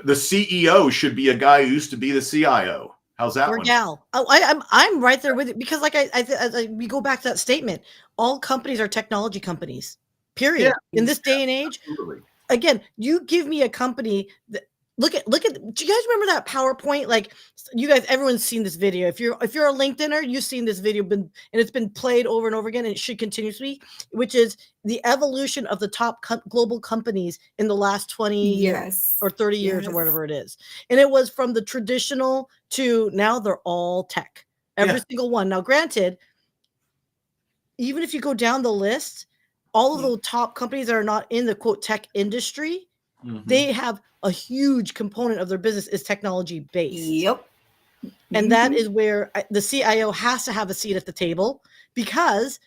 the CEO should be a guy who used to be the CIO. How's that or one? gal. Oh, I'm right there with it because, like we go back to that statement. All companies are technology companies. Yeah, Period. In this day and age, absolutely. again, you give me a company that look at do you guys remember that PowerPoint? Like you guys, everyone's seen this video. If you're a LinkedIner, you've seen this video and it's been played over and over again, and it should continue to be, which is the evolution of the top global companies in the last 20 years Yes. or 30 years or Yes. whatever it is. And it was from the traditional to now they're all tech. Every Yeah. single one. Now, granted, even if you go down the list, all of Yeah. the top companies that are not in the quote tech industry, Mm-hmm. they have a huge component of their business is technology based. Yep. And that Mhm. is where the CIO has to have a seat at the table because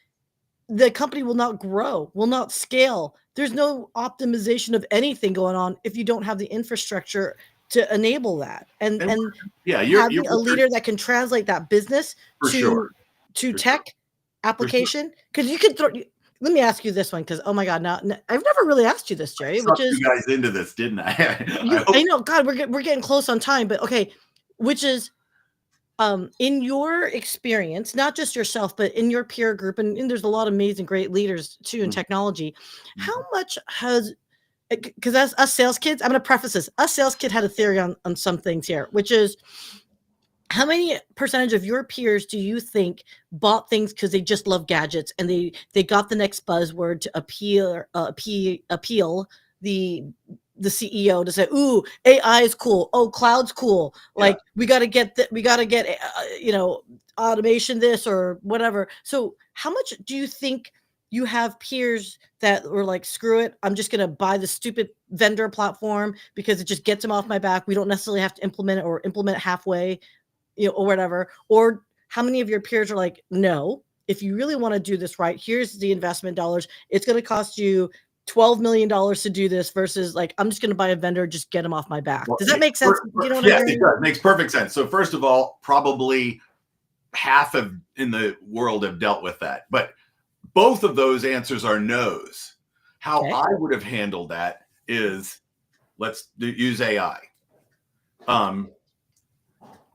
the company will not grow, will not scale. There's no optimization of anything going on if you don't have the infrastructure to enable that. And And and yeah, you're having a leader that can translate that business for sure. to For sure. tech For sure. application, because you could throw. Let me ask you this one, because oh my god, now I've never really asked you this, Jerry, which Sucked you is guys into this, didn't I? I you. hope. I know, God, we're getting close on time, but okay, which is in your experience, not just yourself, but in your peer group, and there's a lot of amazing, great leaders too in technology. How Mhm. much has because as us sales kids, I'm going to preface this. Us sales kid had a theory on some things here, which is how many percentage of your peers do you think bought things because they just love gadgets and they got the next buzzword to appeal the CEO to say, "Ooh, AI is cool. Oh, cloud's cool. Yeah. Like we got to get automation this or whatever." So, how much do you think you have peers that were like, "Screw it, I'm just gonna buy the stupid vendor platform because it just gets them off my back. We don't necessarily have to implement it or implement it halfway." Or whatever, or how many of your peers are like, no, if you really want to do this right, here's the investment dollars. It's going to cost you $12 million to do this versus like, I'm just going to buy a vendor, just get them off my back. Well, Does that make sense? You know what I'm yes, it hearing? does. Makes perfect sense. So first of all, probably half of in the world have dealt with that, but both of those answers are no's. How Okay. I would have handled that is let's use AI. Um,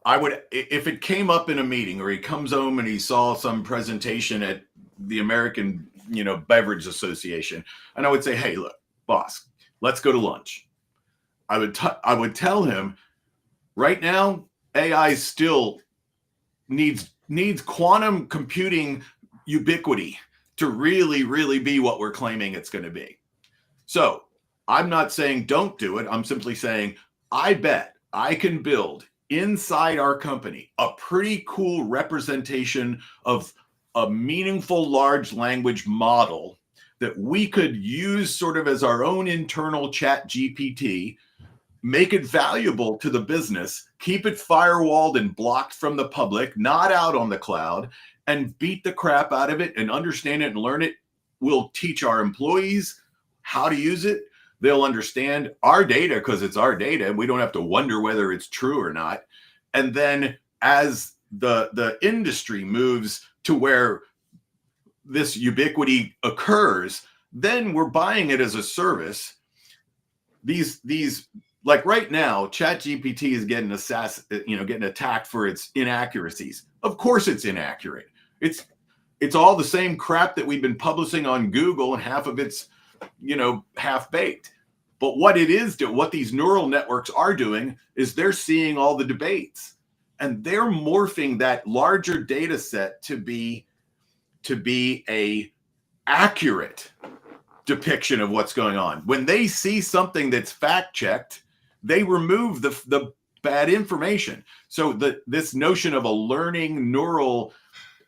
I would, if it came up in a meeting or he comes home and he saw some presentation at the American, Beverage Association, and I would say, hey, look, boss, let's go to lunch. I would tell him right now, AI still needs quantum computing ubiquity to really, really be what we're claiming it's going to be. So I'm not saying don't do it. I'm simply saying, I bet I can build inside our company a pretty cool representation of a meaningful large language model that we could use sort of as our own internal chat GPT, make it valuable to the business, keep it firewalled and blocked from the public, not out on the cloud, and beat the crap out of it and understand it and learn it. We'll teach our employees how to use it. They'll understand our data because it's our data and we don't have to wonder whether it's true or not. And then as the industry moves to where this ubiquity occurs, then we're buying it as a service. These like right now, ChatGPT is getting getting attacked for its inaccuracies. Of course it's inaccurate. It's all the same crap that we've been publishing on Google, and half of it's half baked. But what these neural networks are doing is they're seeing all the debates and they're morphing that larger data set to be a accurate depiction of what's going on. When they see something that's fact checked, they remove the bad information. So this notion of a learning neural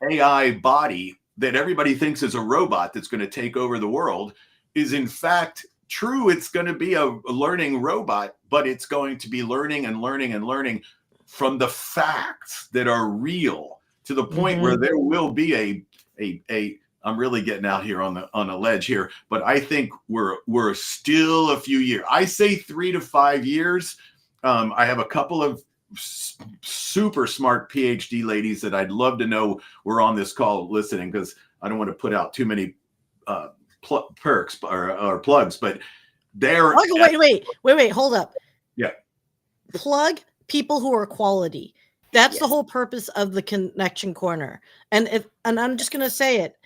AI body that everybody thinks is a robot that's going to take over the world is in fact true. It's going to be a learning robot, but it's going to be learning and learning and learning from the facts that are real, to the point where there will be a I'm really getting out here on a ledge here, but I think we're still a few years. I say 3 to 5 years. I have a couple of super smart PhD ladies that I'd love to know were on this call listening, because I don't want to put out too many perks or plugs, but they're wait, hold up. Yeah. Plug people who are quality. That's the whole purpose of the Connection Corner. And I'm just going to say it.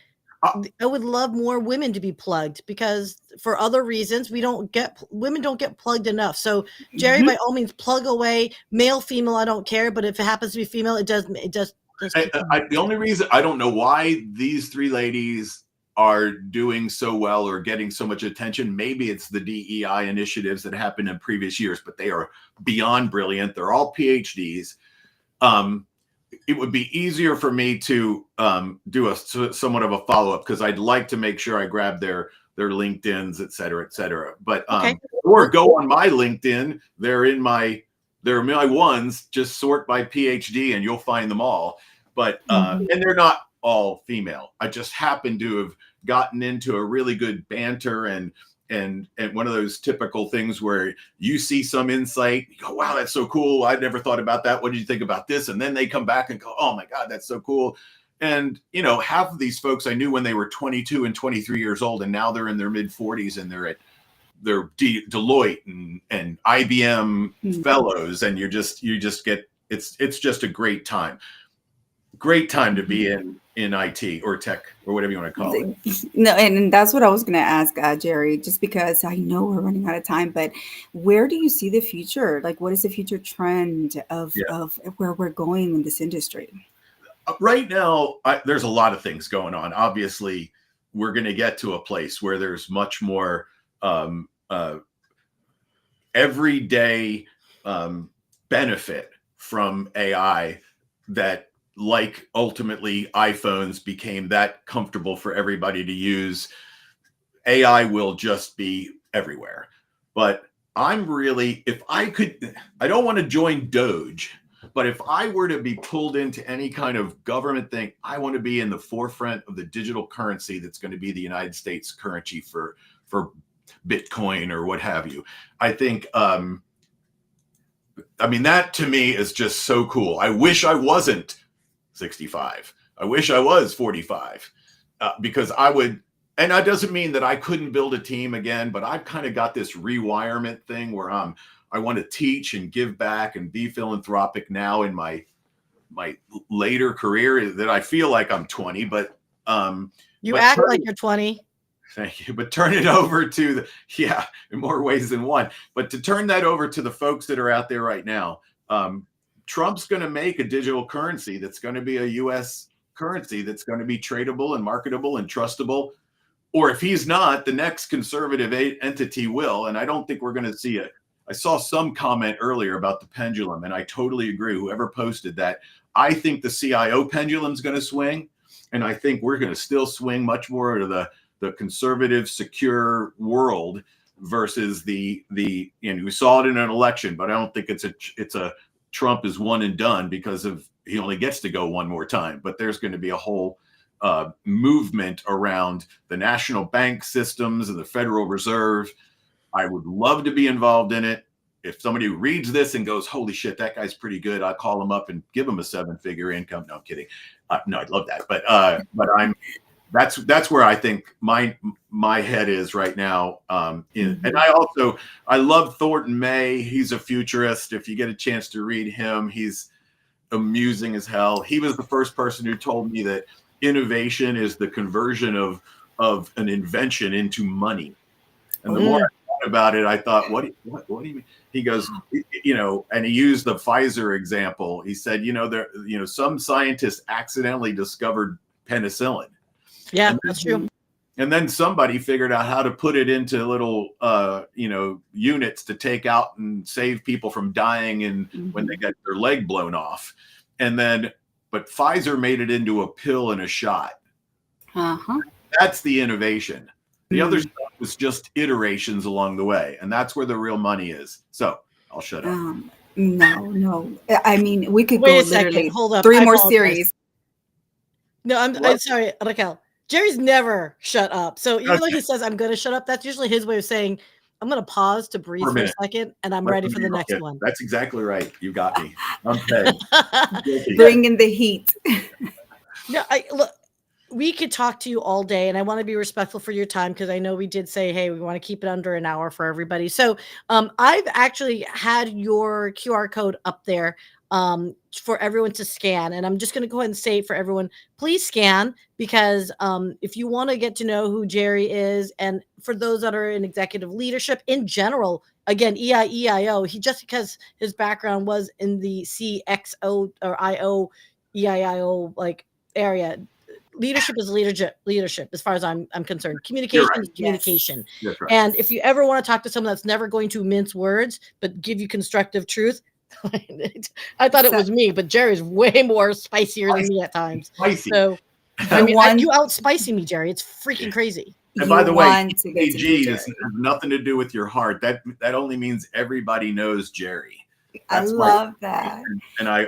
I would love more women to be plugged, because for other reasons women don't get plugged enough. So Gerry, by all means, plug away. Male, female, I don't care. But if it happens to be female, it does. The only reason, I don't know why these 3 ladies are doing so well or getting so much attention. Maybe it's the DEI initiatives that happened in previous years, but they are beyond brilliant. They're all PhDs. It would be easier for me to do somewhat of a follow-up, because I'd like to make sure I grab their LinkedIns, et cetera, et cetera. But or go on my LinkedIn. They're my ones. Just sort by PhD and you'll find them all. But and they're not all female. I just happen to have gotten into a really good banter and one of those typical things where you see some insight, you go, wow, that's so cool. I've never thought about that. What did you think about this? And then they come back and go, oh my God, that's so cool. And, half of these folks I knew when they were 22 and 23 years old, and now they're in their mid 40s and they're Deloitte and IBM fellows. And you just get, it's just a great time to be in IT or tech or whatever you want to call it. No, and that's what I was going to ask, Gerry, just because I know we're running out of time, but where do you see the future? Like, what is the future trend of where we're going in this industry? Right now, there's a lot of things going on. Obviously, we're going to get to a place where there's much more everyday benefit from AI that, like, ultimately iPhones became that comfortable for everybody to use. AI will just be everywhere. But I don't want to join Doge, but if I were to be pulled into any kind of government thing, I want to be in the forefront of the digital currency that's going to be the United States currency for Bitcoin or what have you. I think, that to me is just so cool. I wish I wasn't 65. I wish I was 45, because I would and that doesn't mean that I couldn't build a team again, but I've kind of got this rewirement thing where I want to teach and give back and be philanthropic now in my later career, that I feel like I'm 20, but you act like you're 20. Thank you. But turn it over to in more ways than one. But to turn that over to the folks that are out there right now, Trump's going to make a digital currency that's going to be a U.S. currency that's going to be tradable and marketable and trustable. Or if he's not, the next conservative entity will. And I don't think we're going to see it. I saw some comment earlier about the pendulum, and I totally agree. Whoever posted that, I think the CIO pendulum is going to swing, and I think we're going to still swing much more to the conservative, secure world versus the and we saw it in an election, but I don't think it's a Trump is one and done because of he only gets to go one more time. But there's going to be a whole movement around the national bank systems and the Federal Reserve. I would love to be involved in it. If somebody reads this and goes, holy shit, that guy's pretty good, I'll call him up and give him a 7-figure income. No, I'm kidding. No, I'd love that. But that's where I think my head is right now. And I love Thornton May. He's a futurist. If you get a chance to read him, he's amusing as hell. He was the first person who told me that innovation is the conversion of an invention into money. And the more I thought about it, I thought, what do you mean? He goes, and he used the Pfizer example. He said, some scientists accidentally discovered penicillin. Yeah, that's true. And then somebody figured out how to put it into little, units to take out and save people from dying when they get their leg blown off. But Pfizer made it into a pill and a shot. Uh-huh. That's the innovation. The other stuff was just iterations along the way. And that's where the real money is. So I'll shut up. No. I mean, we could Wait go a second. literally Hold up. 3 more series. No, I'm sorry, Raquel. Jerry's never shut up. So even though he says I'm going to shut up, that's usually his way of saying I'm going to pause to breathe for a second, and I'm ready for the next one. That's exactly right. You got me. Okay. Bring in the heat. No, look, we could talk to you all day, and I want to be respectful for your time because I know we did say, hey, we want to keep it under an hour for everybody. So I've actually had your QR code up there for everyone to scan. And I'm just going to go ahead and say for everyone, please scan, because if you want to get to know who Gerry is, and for those that are in executive leadership in general, again, EIO, just because his background was in the CXO or IO, EIO like area. Leadership is leadership as far as I'm concerned. Communication is communication. Yes. Right. And if you ever want to talk to someone that's never going to mince words but give you constructive truth, I thought it was me, but Gerry's way more spicier than me at times. Spicy. So I mean, you outspicing me, Gerry. It's freaking crazy. And by the way, EG has nothing to do with your heart. That only means everybody knows Gerry. I love that. And I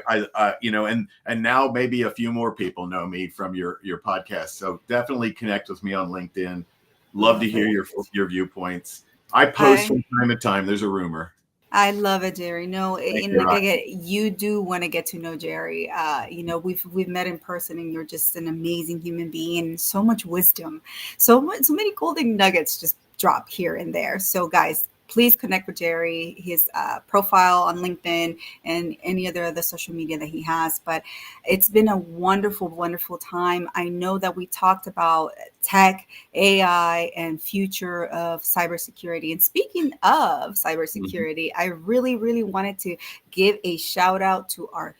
and now maybe a few more people know me from your podcast. So definitely connect with me on LinkedIn. Love to hear your viewpoints. I post from time to time. There's a rumor. I love it, Gerry. No, and like again, you do want to get to know Gerry. We've met in person, and you're just an amazing human being, and so much wisdom, so many golden nuggets just drop here and there. So, guys, please connect with Gerry, his profile on LinkedIn and any other social media that he has. But it's been a wonderful, wonderful time. I know that we talked about tech, AI, and future of cybersecurity. And speaking of cybersecurity, I really, really wanted to give a shout out to our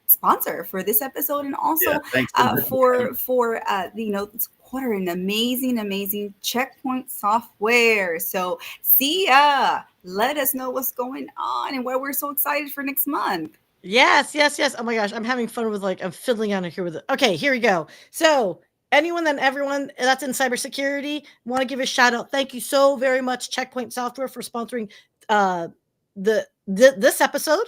sponsor for this episode, and also for quarter an amazing Checkpoint software. So Sia, let us know what's going on and why we're so excited for next month. Yes. Oh my gosh, I'm having fun with I'm fiddling on here with it. Okay, here we go. So anyone and everyone that's in cybersecurity, want to give a shout out. Thank you so very much, Checkpoint Software, for sponsoring this episode,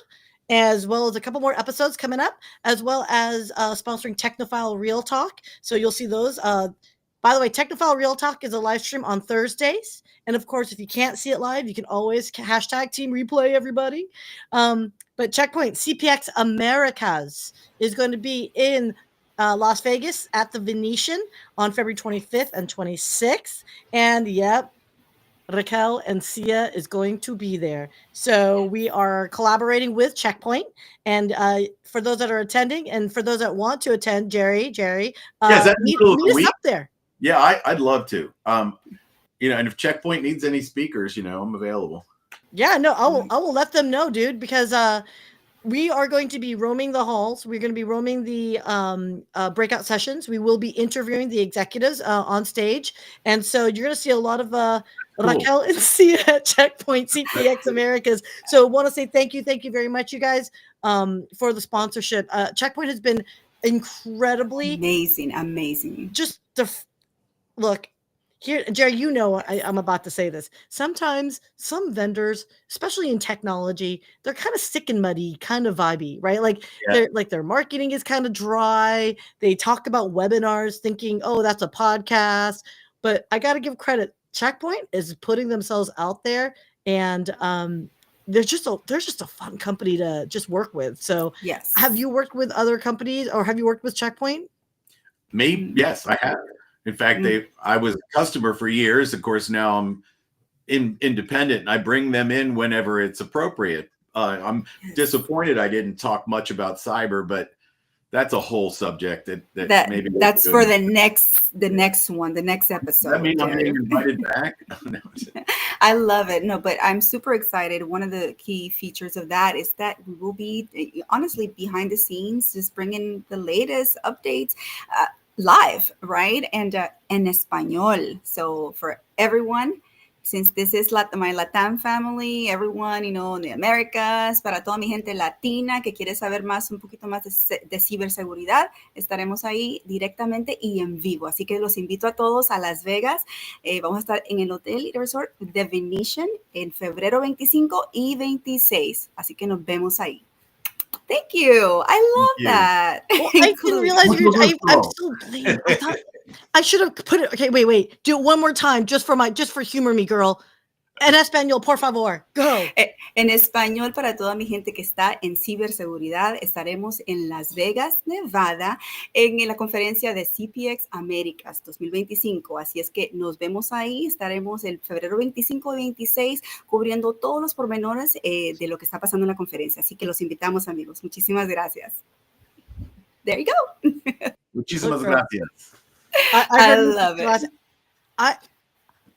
as well as a couple more episodes coming up, as well as sponsoring Technophile Real Talk. So you'll see those. By the way, Technophile Real Talk is a live stream on Thursdays. And of course, if you can't see it live, you can always hashtag Team Replay, everybody. But Checkpoint CPX Americas is going to be in Las Vegas at the Venetian on February 25th and 26th. And yep, Raquel and Sia is going to be there. So we are collaborating with Checkpoint. And for those that are attending and for those that want to attend, Gerry, Is that in the middle of meet the us week? up there. Yeah, I'd love to. And if Checkpoint needs any speakers, I'm available. Yeah, no, I will let them know, dude, because we are going to be roaming the halls. We're going to be roaming the breakout sessions. We will be interviewing the executives on stage. And so you're going to see a lot of Raquel and Sia at Checkpoint CPX Americas. So want to say thank you very much, you guys, for the sponsorship. Checkpoint has been incredibly amazing. Just look. Here, Gerry, I'm about to say this. Sometimes some vendors, especially in technology, they're kind of stick and muddy, kind of vibey, right? Like their marketing is kind of dry. They talk about webinars thinking, oh, that's a podcast. But I got to give credit. Checkpoint is putting themselves out there, and they're just a fun company to just work with. So yes. Have you worked with other companies or have you worked with Checkpoint? Me? Yes, I have. In fact, I was a customer for years. Of course, now I'm independent and I bring them in whenever it's appropriate. I'm disappointed I didn't talk much about cyber, but that's a whole subject that maybe that's for the next episode. That means I'm being invited back. I love it. No, but I'm super excited. One of the key features of that is that we will be honestly behind the scenes, just bringing the latest updates. Live, right? And en español. So for everyone, since this is my Latam family, everyone, in the Americas, para toda mi gente latina que quiere saber un poquito más de ciberseguridad, estaremos ahí directamente y en vivo. Así que los invito a todos a Las Vegas. Vamos a estar en el Hotel y Resort The Venetian en febrero 25 y 26. Así que nos vemos ahí. Thank you. I love that. Well, I didn't realize I'm so late. I thought I should have put it. Okay, wait. Do it one more time, just for humor me, girl. En español, por favor. Go. En español, para toda mi gente que está en ciberseguridad, estaremos en Las Vegas, Nevada, en la conferencia de CPX Américas 2025. Así es que nos vemos ahí. Estaremos el febrero 25 y 26 cubriendo todos los pormenores de lo que está pasando en la conferencia. Así que los invitamos, amigos. Muchísimas gracias. There you go. Muchísimas gracias. I love it.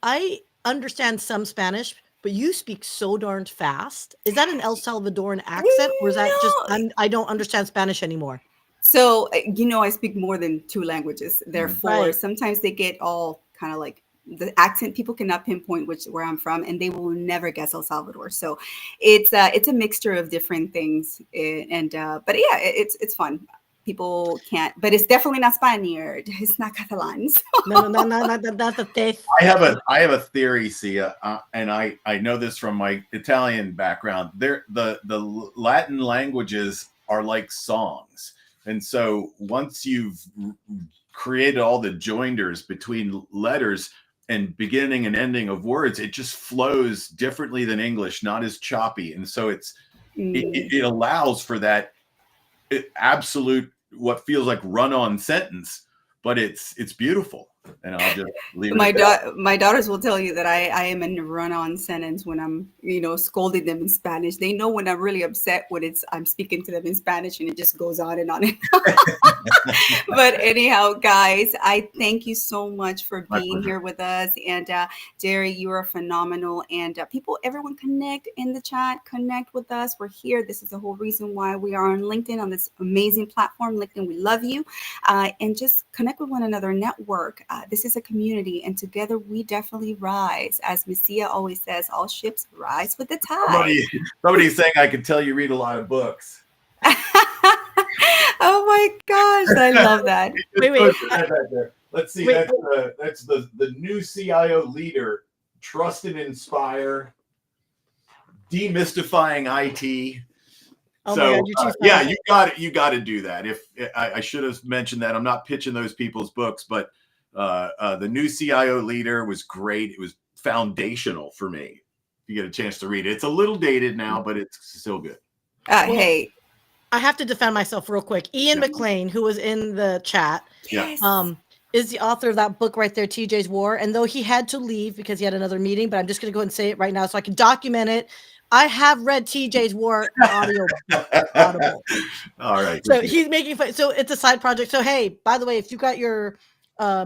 I understand some Spanish, but you speak so darn fast. Is that an El Salvadoran accent, or is that just I don't understand Spanish anymore? So, I speak more than 2 languages. Therefore, sometimes they get all kind of like the accent. People cannot pinpoint where I'm from, and they will never guess El Salvador. So, it's a mixture of different things, but yeah, it's fun. People can't, but it's definitely not Spaniard. It's not Catalan. So. No, that's the taste. I have a theory, Sia, and I know this from my Italian background. The Latin languages are like songs, and so once you've created all the joinders between letters and beginning and ending of words, it just flows differently than English, not as choppy, and so it allows for that absolute what feels like run-on sentence, but it's beautiful. And I'll just leave it. My daughters will tell you that I am in a run-on sentence when I'm scolding them in Spanish. They know when I'm really upset when I'm speaking to them in Spanish, and it just goes on and on. But anyhow, guys, I thank you so much for being here with us. And Gerry, you are phenomenal. And everyone connect in the chat, connect with us. We're here. This is the whole reason why we are on LinkedIn, on this amazing platform. LinkedIn, we love you. And just connect with one another, network. This is a community, and together we definitely rise. As Messia always says, all ships rise with the tide. Somebody's saying I can tell you read a lot of books. Oh my gosh, I love that. Wait. Let's see. That's the new CIO leader. Trust and inspire. Demystifying IT. Oh so my God, you're too you got to do that. If I should have mentioned that, I'm not pitching those people's books, but the new CIO leader was great. It was foundational for me. If you get a chance to read it, it's a little dated now, but it's still good. Hey, I have to defend myself real quick. Ian Yeah. McLean, who was in the chat, Yes. is the author of that book right there, TJ's War. And though he had to leave because he had another meeting, but I'm just going to go ahead and say it right now so I can document it. I have read TJ's War audio book, Audible. All right. So he's making fun. So it's a side project. So hey, by the way, if you got your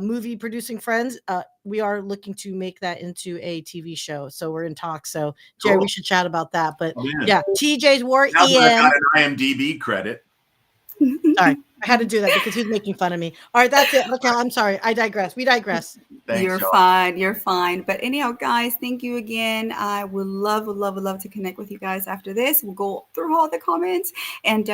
movie producing friends, we are looking to make that into a TV show. So we're in talks. So Gerry, Cool. we should chat about that. But Oh, yeah, TJ's War. Now that Ian. I got an IMDb credit. Sorry, I had to do that because he's making fun of me. All right, that's it. Okay, I'm sorry. I digress. We digress. Thanks, You're y'all. fine. You're fine. But anyhow, guys, thank you again. I would love to connect with you guys after this. We'll go through all the comments and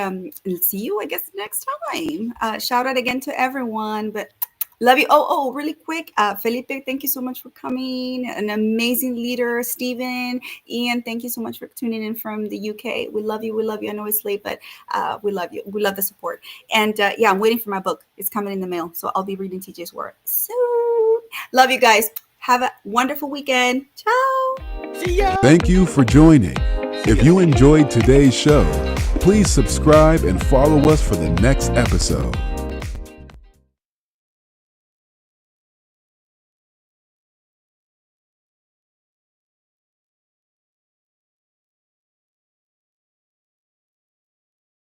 see you, I guess, next time. Shout out again to everyone. But love you. Oh, really quick. Felipe, thank you so much for coming. An amazing leader. Stephen, Ian, thank you so much for tuning in from the UK. We love you. We love you. I know it's late, but we love you. We love the support. And yeah, I'm waiting for my book. It's coming in the mail. So I'll be reading TJ's Word soon. Love you guys. Have a wonderful weekend. Ciao. See ya. Thank you for joining. If you enjoyed today's show, please subscribe and follow us for the next episode.